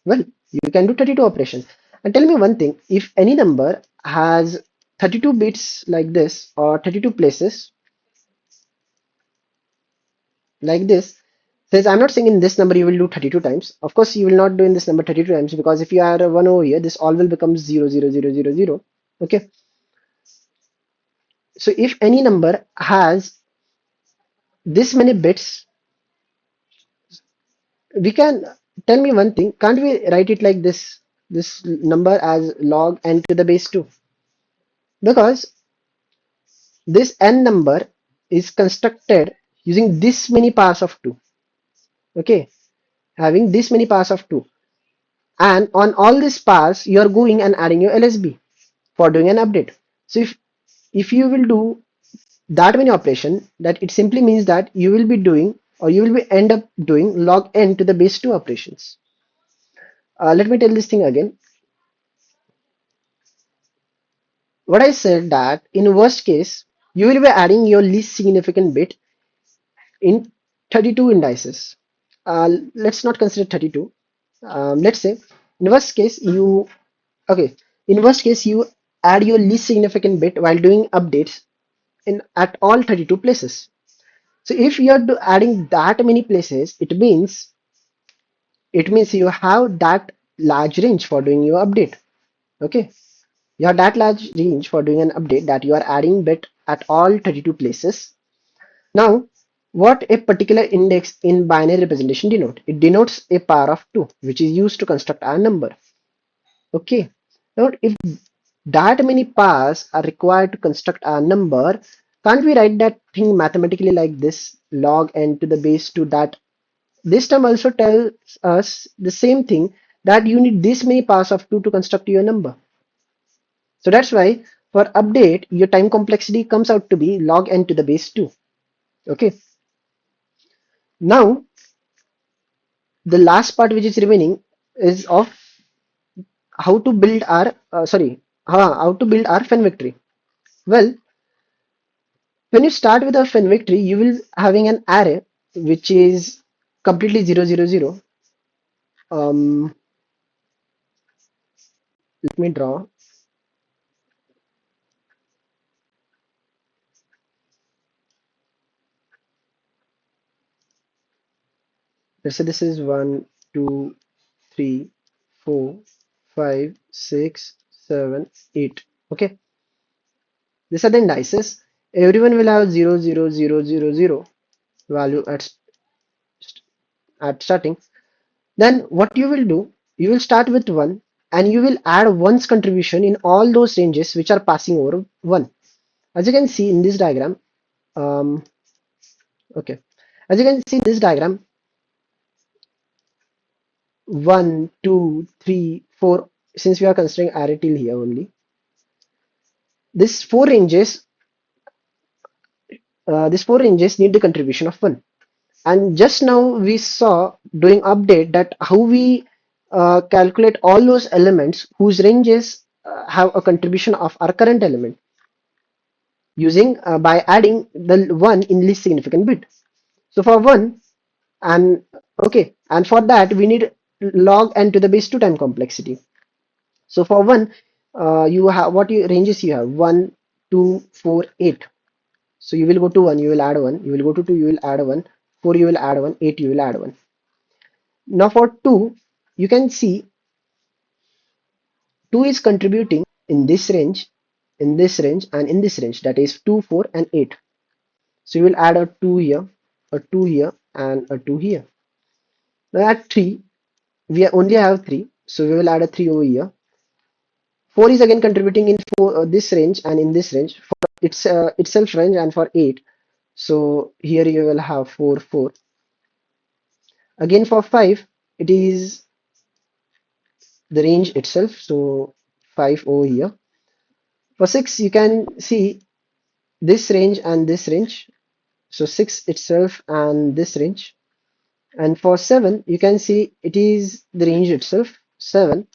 Well, you can do 32 operations. And tell me one thing, if any number has 32 bits like this or 32 places like this, says I'm not saying in this number you will do 32 times. Of course, you will not do in this number 32 times, because if you add a 1 over here, this all will become 0, 0, 0, 0, 0. Okay. So if any number has this many bits, we can, tell me one thing, can't we write it like this number as log n to the base 2, because this n number is constructed using this many powers of 2. Okay, having this many powers of 2, and on all these powers you are going and adding your lsb for doing an update. So if you will do that many operation, that it simply means that you will be doing, or you will be end up doing log n to the base 2 operations. Let me tell this thing again. What I said, that in worst case, you will be adding your least significant bit in 32 indices. Let's not consider 32. Let's say in worst case you, okay, in worst case you add your least significant bit while doing updates in at all 32 places. So if you are adding that many places, it means you have that large range for doing your update. Okay, you have that large range for doing an update, that you are adding bit at all 32 places. Now, what a particular index in binary representation denote? It denotes a power of 2, which is used to construct our number. Okay. Now, if that many powers are required to construct our number, can't we write that thing mathematically like this, log n to the base 2, that this term also tells us the same thing, that you need this many powers of 2 to construct your number. So that's why for update, your time complexity comes out to be log n to the base 2. Okay. Now, the last part which is remaining is of how to build our how to build our Fenwick tree. Well, when you start with a Fenwick tree, you will having an array which is completely 0, 0, 0. Um, Let me draw. Let's say this is 1, 2, 3, 4, 5, 6, 7, 8. Okay, these are the indices. Everyone will have 0, 0, 0, 0, 0 value at starting. Then what you will do, you will start with 1 and you will add 1's contribution in all those ranges which are passing over 1. As you can see in this diagram, um, okay, as you can see in this diagram, 1, 2, 3, 4, since we are considering array till here only, this four ranges need the contribution of 1. And just now we saw doing update that how we calculate all those elements whose ranges have a contribution of our current element, using by adding the 1 in least significant bit. So for 1, and okay, and for that we need log n to the base 2 time complexity. So for 1, you have what ranges you have, 1, 2, 4, 8. So you will go to 1, you will add 1, you will go to 2, you will add 1, 4, you will add 1, 8, you will add 1. Now for 2, you can see 2 is contributing in this range, in this range, and in this range, that is 2, 4, and 8. So you will add a 2 here, a 2 here, and a 2 here. Now at 3, we only have 3, so we will add a 3 over here. 4 is again contributing in this range and in this range for itself range, and for 8. So here you will have 4, 4. Again for 5, it is the range itself. So 5 over here. For 6, you can see this range and this range. So 6 itself and this range. And for 7, you can see it is the range itself, 7.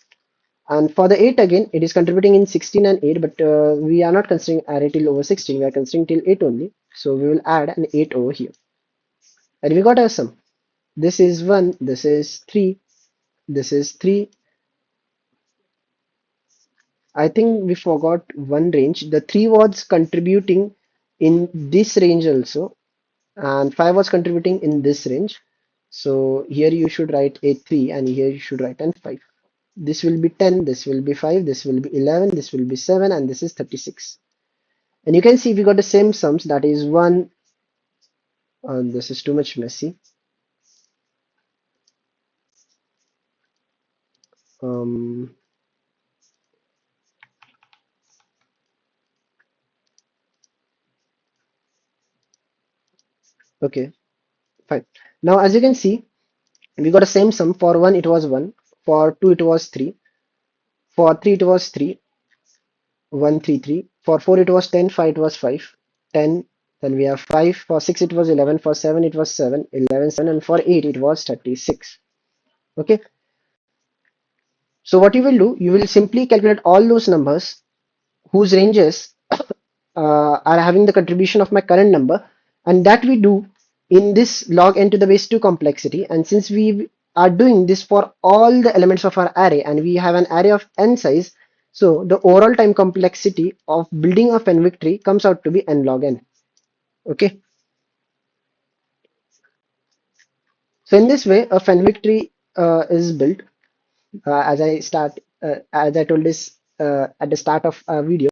And for the 8 again, it is contributing in 16 and 8, but we are not considering array till over 16, we are considering till 8 only. So we will add an 8 over here. And we got a sum. This is 1, this is 3, this is 3. I think we forgot one range. The 3 was contributing in this range also, and 5 was contributing in this range. So here you should write a 3 and here you should write an 5. This will be 10, this will be 5, this will be 11, this will be 7, and this is 36. And you can see we got the same sums, that is 1. This is too much messy. Um, okay, fine. Now, as you can see, we got the same sum. For 1, it was 1. For 2, it was 3. For 3, it was 3. 1, 3, 3. For 4, it was 10. 5, it was 5. 10. Then we have 5. For 6, it was 11. For 7, it was 7. 11, 7. And for 8, it was 36. Okay. So what you will do, you will simply calculate all those numbers whose ranges are having the contribution of my current number, and that we do in this log n to the base 2 complexity. And since we are doing this for all the elements of our array and we have an array of n size, so the overall time complexity of building a Fenwick tree comes out to be n log n. Okay, so in this way a Fenwick tree is built. As I told this at the start of our video,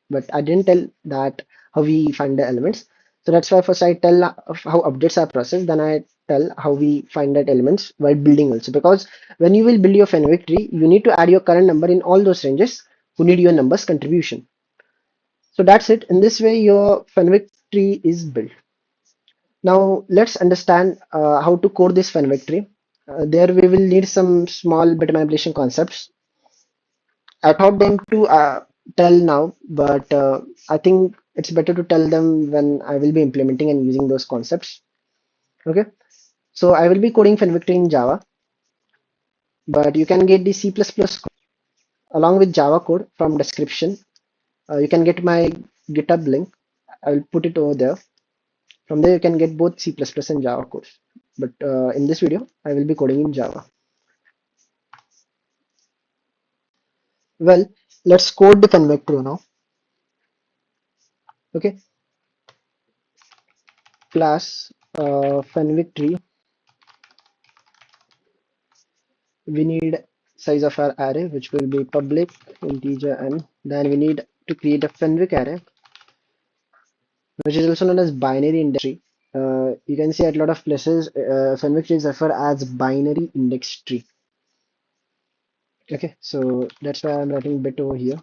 but I didn't tell that how we find the elements. So that's why first I tell of how updates are processed, then I tell how we find that elements while building also. Because when you will build your Fenwick tree, you need to add your current number in all those ranges who need your numbers contribution. So that's it. In this way, your Fenwick tree is built. Now let's understand how to code this Fenwick tree. There we will need some small bit manipulation concepts. I thought them to tell now, but I think it's better to tell them when I will be implementing and using those concepts. Okay, so I will be coding Fenwick in Java, but you can get the C++ code along with Java code from description. You can get my GitHub link. I will put it over there. From there, you can get both C++ and Java codes. But in this video, I will be coding in Java. Well, let's code the Fenwick tree now. Okay, class Fenwick tree. We need size of our array, which will be public integer n. Then we need to create a Fenwick array, which is also known as binary index tree. You can see at a lot of places Fenwick tree is referred as binary index tree. Okay, so that's why I'm writing bit over here.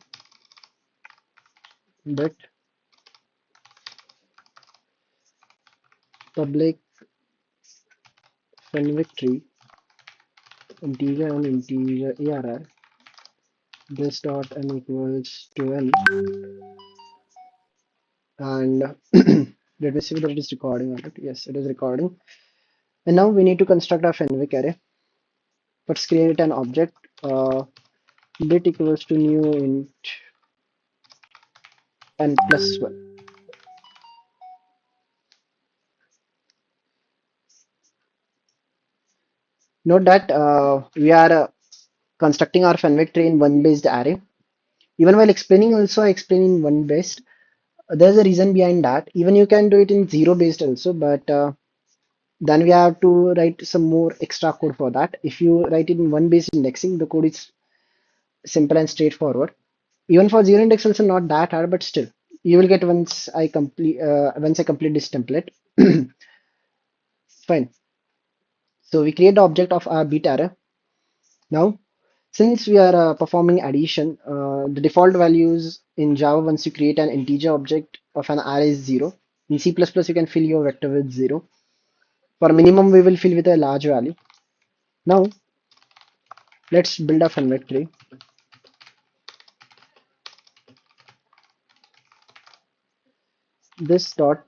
Bit public Fenwick tree integer and integer arr. This dot n equals to n, and let me see whether it is recording or not. Yes, it is recording. And now we need to construct our Fenwick array. Let's create an object. Bit equals to new int n plus 1. Note that we are constructing our Fenwick tree in one based array. Even while explaining also, I explain in one based. There's a reason behind that. Even you can do it in zero based also, but then we have to write some more extra code for that. If you write it in one based indexing, the code is simple and straightforward. Even for zero index also not that hard, but still you will get once I complete this template. Fine. So we create the object of our bit array. Now, since we are performing addition, the default values in Java once you create an integer object of an array is 0. In C++, you can fill your vector with 0. For minimum, we will fill with a large value. Now, let's build a Fenwick tree. this dot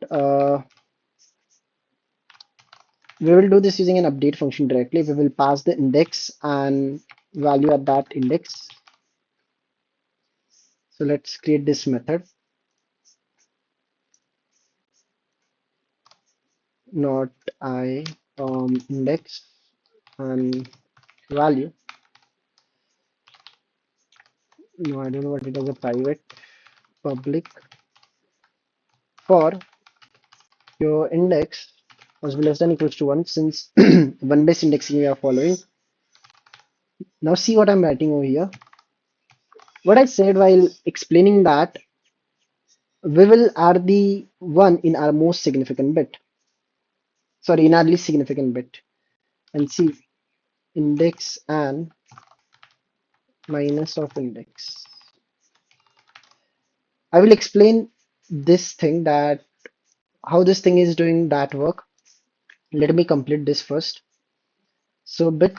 we will do this using an update function directly. We will pass the index and value at that index. So let's create this method, not I index and value. No, I don't know what it is, a private public for your index must be less than equals to 1 since one base indexing we are following. Now see what I'm writing over here. What I said while explaining that we will add the 1 in our most significant bit. Sorry, in our least significant bit. And see index and minus of index. I will explain this thing that how this thing is doing that work. Let me complete this first. So bit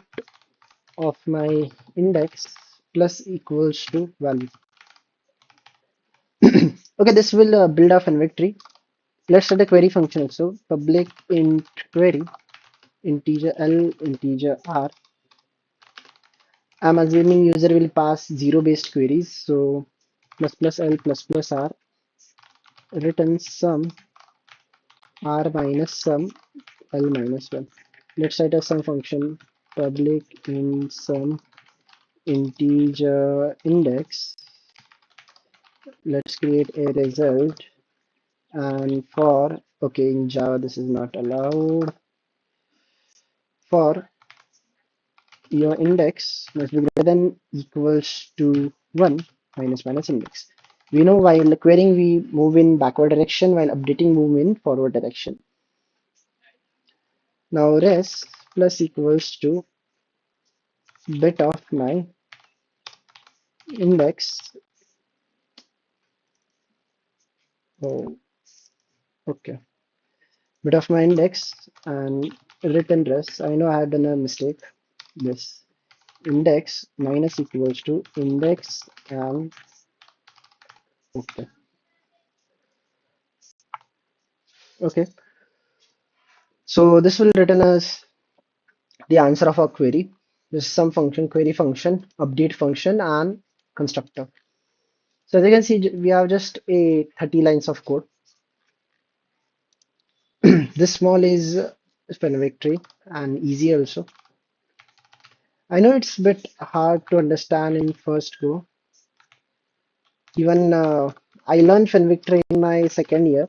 of my index plus equals to value. Okay, this will build a Fenwick tree. Let's set a query function. So public int query integer L integer R. I'm assuming user will pass zero based queries. So plus plus L plus plus R return sum R minus sum L minus 1. Let's write a sum function public int sum integer index. Let's create a result and for okay in Java this is not allowed. For your index must be greater than equals to 1 minus minus index. We know while querying we move in backward direction while updating move in forward direction. Now res plus equals to bit of my index. Oh, okay. Bit of my index and return res. I know I have done a mistake. This index minus equals to index and okay. Okay. So this will return us the answer of our query. This is some function, query function, update function, and constructor. So as you can see, we have just a 30 lines of code. This small is Fenwick tree and easy also. I know it's a bit hard to understand in first go. Even I learned Fenwick tree in my second year,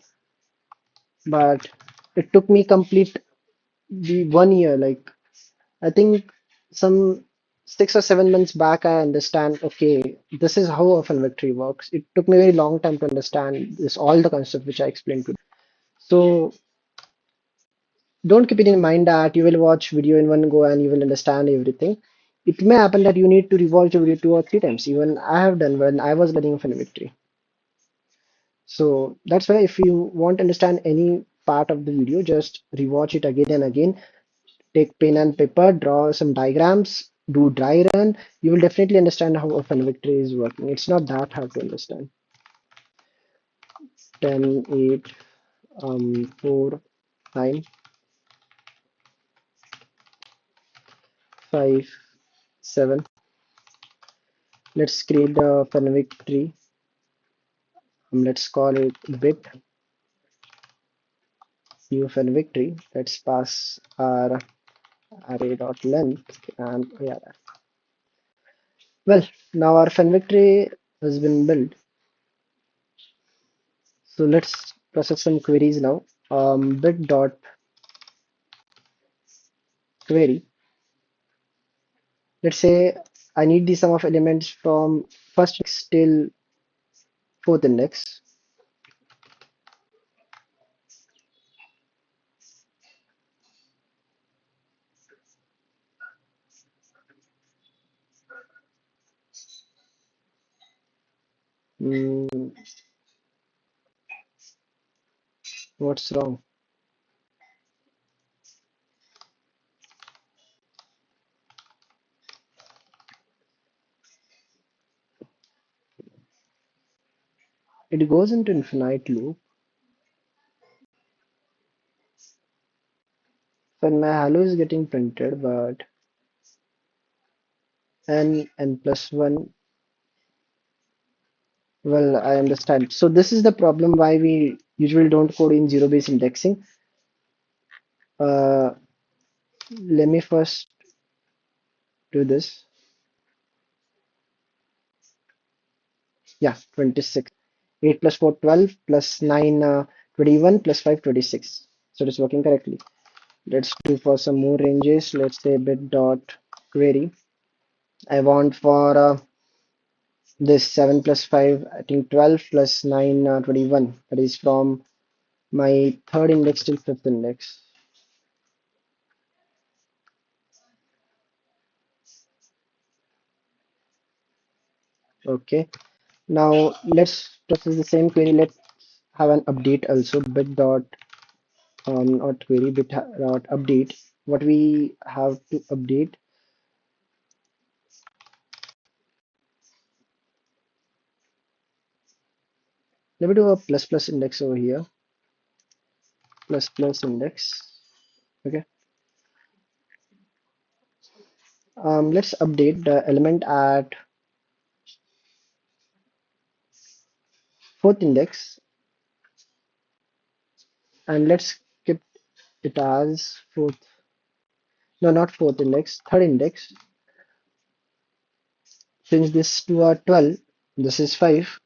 but it took me complete the 1 year. Like I think some 6 or 7 months back, I understand. Okay, this is how a Fenwick tree works. It took me a very long time to understand this all the concept which I explained to you. So don't keep it in mind that you will watch video in one go and you will understand everything. It may happen that you need to rewatch the video 2 or 3 times. Even I have done when I was learning Fenwick tree. So that's why if you want to understand any part of the video, just rewatch it again and again. Take pen and paper, draw some diagrams, do dry run. You will definitely understand how a Fenwick tree is working. It's not that hard to understand. 10, 8, 4, 9, 5, 7. Let's create the Fenwick tree. Let's call it bit new Fenwick tree. Let's pass our array.length and yeah. Well, now our Fenwick tree has been built. So let's process some queries now. Bit dot query. Let's say I need the sum of elements from first index till fourth index. Hmm, what's wrong? It goes into infinite loop. when my hello is getting printed, but n plus 1, well, I understand. So this is the problem why we usually don't code in zero-based indexing. Uh, Let me first do this. Yeah, 26. 8 plus 4, 12, plus 9, 21, plus 5, 26. So it is working correctly. Let's do for some more ranges. Let's say bit dot query. I want for this 7 plus 5, I think 12 plus 9, 21. That is from my third index till fifth index. Okay. Now let's process the same query. Let's have an update also. Bit dot not query bit dot update. What we have to update. Let me do a plus plus index over here. Plus plus index. Okay. Let's update the element at fourth index, and let's keep it as fourth. No, not fourth index, third index. Change this to a 12. This is 5.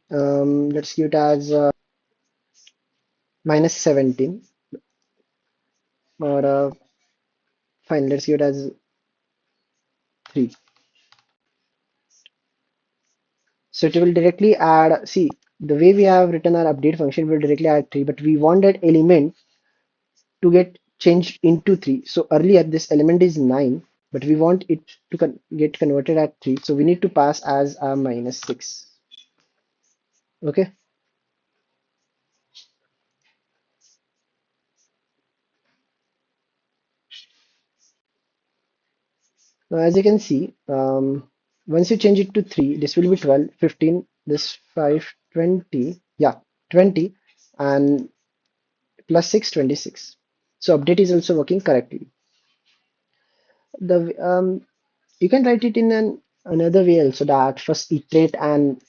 Let's give it as minus 17, or fine. Let's give it as 3. So it will directly add. See, the way we have written our update function will directly add 3, but we want that element to get changed into 3. So earlier this element is 9, but we want it to get converted at 3. So we need to pass as a minus 6. Okay. Now as you can see, once you change it to 3, this will be 12, 15, this 5, 20. Yeah, 20, and plus 6, 26. So update is also working correctly. The You can write it in another way also, that first iterate, and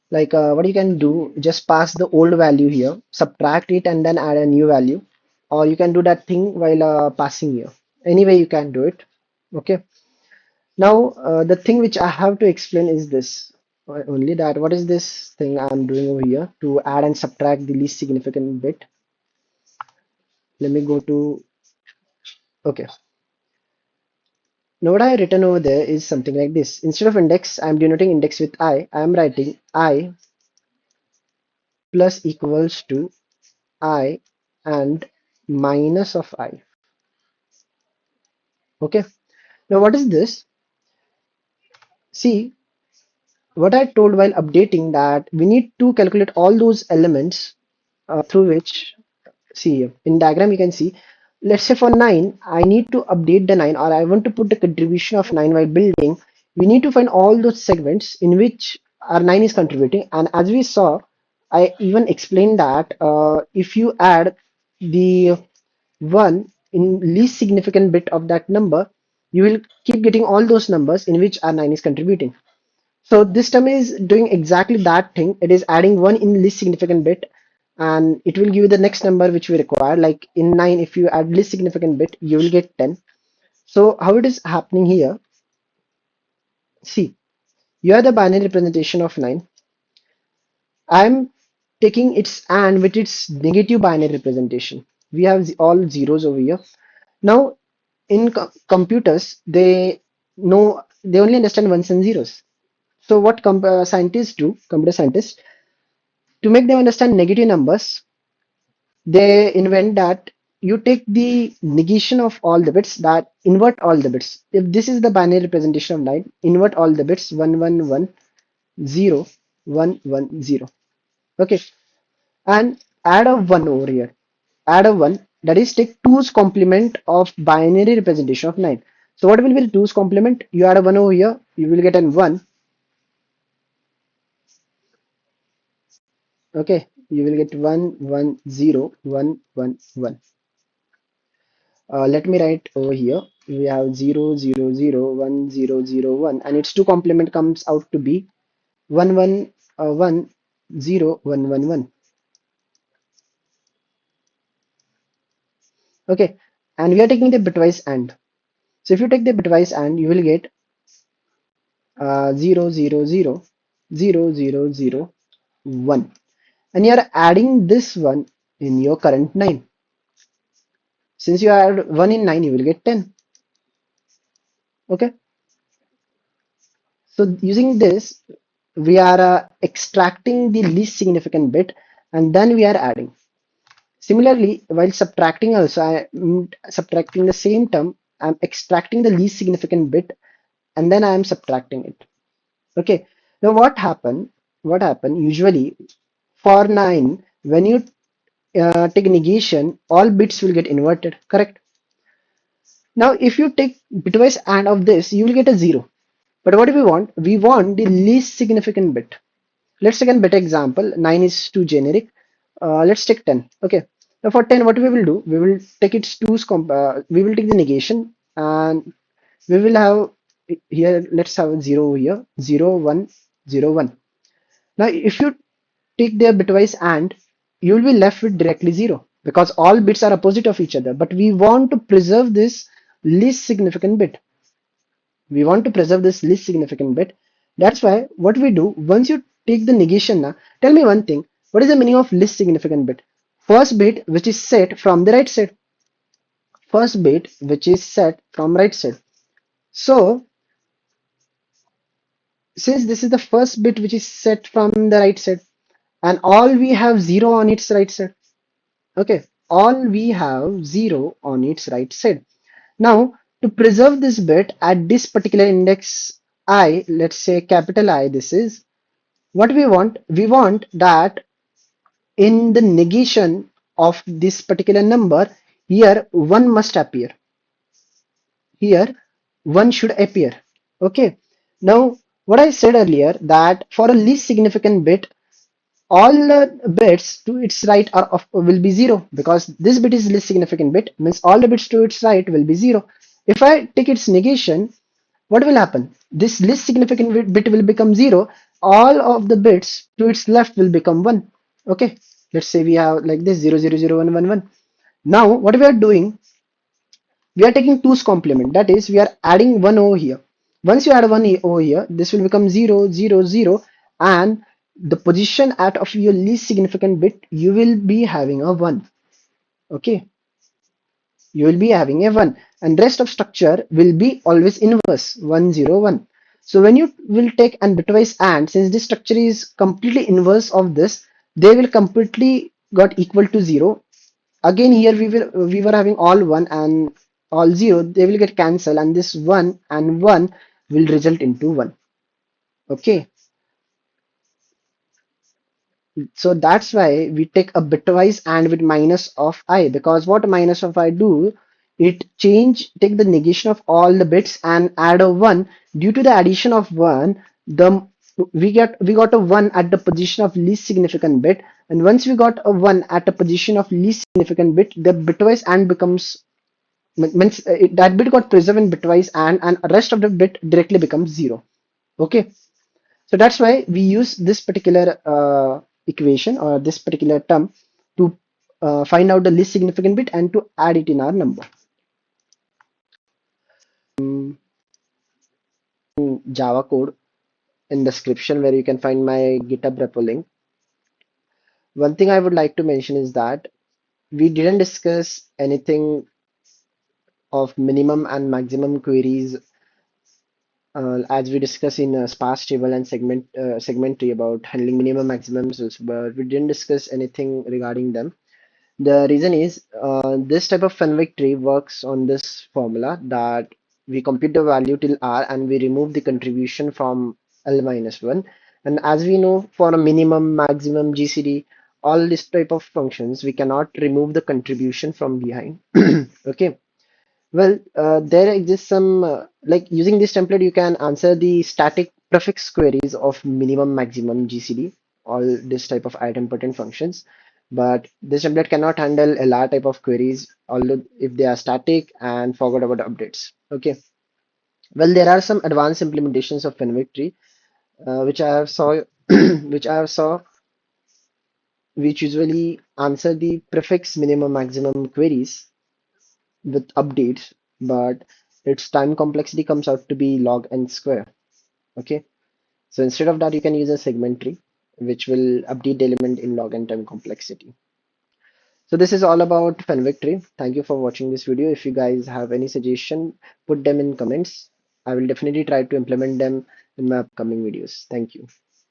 like what you can do, just pass the old value here, subtract it, and then add a new value, or you can do that thing while passing here. Anyway, you can do it. Okay. Now the thing which I have to explain is this only, that what is this thing I'm doing over here to add and subtract the least significant bit. Let me go to, okay. Now what I written over there is something like this. Instead of index, I'm denoting index with I am writing I plus equals to I and minus of I. Okay. Now what is this? See, what I told while updating, that we need to calculate all those elements through which, see here, in diagram you can see, let's say for 9, I need to update the 9, or I want to put the contribution of 9 while building. We need to find all those segments in which our 9 is contributing. And as we saw, I even explained that if you add the 1 in least significant bit of that number, you will keep getting all those numbers in which R9 is contributing. So this term is doing exactly that thing. It is adding 1 in least significant bit, and it will give you the next number which we require. Like in 9, if you add least significant bit, you will get 10. So how it is happening here? See, you are the binary representation of 9. I'm taking its AND with its negative binary representation. We have all zeros over here. Now, in computers, they only understand ones and zeros. So what scientists do, computer scientists, to make them understand negative numbers, they invent that you take the negation of all the bits, that invert all the bits. If this is the binary representation of 9, invert all the bits, 1 1 1 0 1 1 0. Okay, and add a 1 over here. Add a 1, that is, take 2's complement of binary representation of 9. So what will be the 2's complement? You add a 1 over here, you will get an 1. Okay, you will get 1 1 0 1 1 1. Let me write over here. We have 0 0 0 1 0 0 1, and its two complement comes out to be 1 1 1 0 1 1 1. Okay, and we are taking the bitwise AND. So if you take the bitwise AND, you will get 0 0 0 0 0 0 1, and you are adding this one in your current 9. Since you add 1 in 9, you will get 10. Okay, so using this, we are extracting the least significant bit and then we are adding. Similarly, while subtracting also, subtracting the same term, I'm extracting the least significant bit and then I am subtracting it. Okay, now what happened usually for 9, when you take negation, all bits will get inverted, correct? Now, if you take bitwise AND of this, you will get a 0. But what do we want? We want the least significant bit. Let's take a better example. 9 is too generic. Let's take 10. Okay. Now for 10, what we will do? We will take its we will take the negation and we will have here, let's have a 0 over here. 0, 1, 0, 1. Now, if you take their bitwise AND, you will be left with directly 0 because all bits are opposite of each other. But we want to preserve this least significant bit. We want to preserve this least significant bit. That's why what we do, once you take the negation now, tell me one thing. What is the meaning of least significant bit? First bit which is set from the right side. First bit which is set from right side. So since this is the first bit which is set from the right side and all we have 0 on its right side. Okay, all we have 0 on its right side. Now, to preserve this bit at this particular index I, let's say capital I, this is what we want that in the negation of this particular number, here 1 must appear. Here 1 should appear. Okay. Now, what I said earlier that for a least significant bit, all bits to its right will be 0 because this bit is least significant bit means all the bits to its right will be 0. If I take its negation, what will happen? This least significant bit will become 0. All of the bits to its left will become 1. Okay. Let's say we have like this 0 0 0 1 1 1. Now what we are doing, we are taking 2's complement. That is, we are adding 1 over here. Once you add 1 over here, this will become 0 0 0, and the position at of your least significant bit, you will be having a 1. Okay, you will be having a 1, and rest of structure will be always inverse 1 0 1. So when you will take an bitwise AND, since this structure is completely inverse of this, they will completely got equal to 0. Again here we were having all 1 and all 0, they will get cancelled and this 1 and 1 will result into 1. Okay, so that's why we take a bitwise and with minus of I, because what minus of I do, it take the negation of all the bits and add a 1. Due to the addition of 1, the we got a 1 at the position of least significant bit, and once we got a 1 at a position of least significant bit, the bitwise and becomes means that bit got preserved in bitwise and rest of the bit directly becomes 0. Okay, so that's why we use this particular equation or this particular term to find out the least significant bit and to add it in our number. Java code in description where you can find my GitHub repo link. One thing I would like to mention is that we didn't discuss anything of minimum and maximum queries as we discussed in sparse table and segment tree about handling minimum maximums also, but we didn't discuss anything regarding them. The reason is this type of Fenwick tree works on this formula that we compute the value till r and we remove the contribution from l minus 1. And as we know, for a minimum, maximum, GCD, all this type of functions, we cannot remove the contribution from behind. Okay. Well, there exists some like using this template, you can answer the static prefix queries of minimum, maximum, GCD all this type of idempotent functions. But this template cannot handle a lot type of queries, although if they are static and forgot about updates. Okay. Well, there are some advanced implementations of Fenwick tree, which I have saw, which usually answer the prefix minimum maximum queries with updates, but its time complexity comes out to be log n square. Okay, so instead of that, you can use a segment tree, which will update the element in log n time complexity. So this is all about Fenwick tree. Thank you for watching this video. If you guys have any suggestion, put them in comments. I will definitely try to implement them in my upcoming videos. Thank you.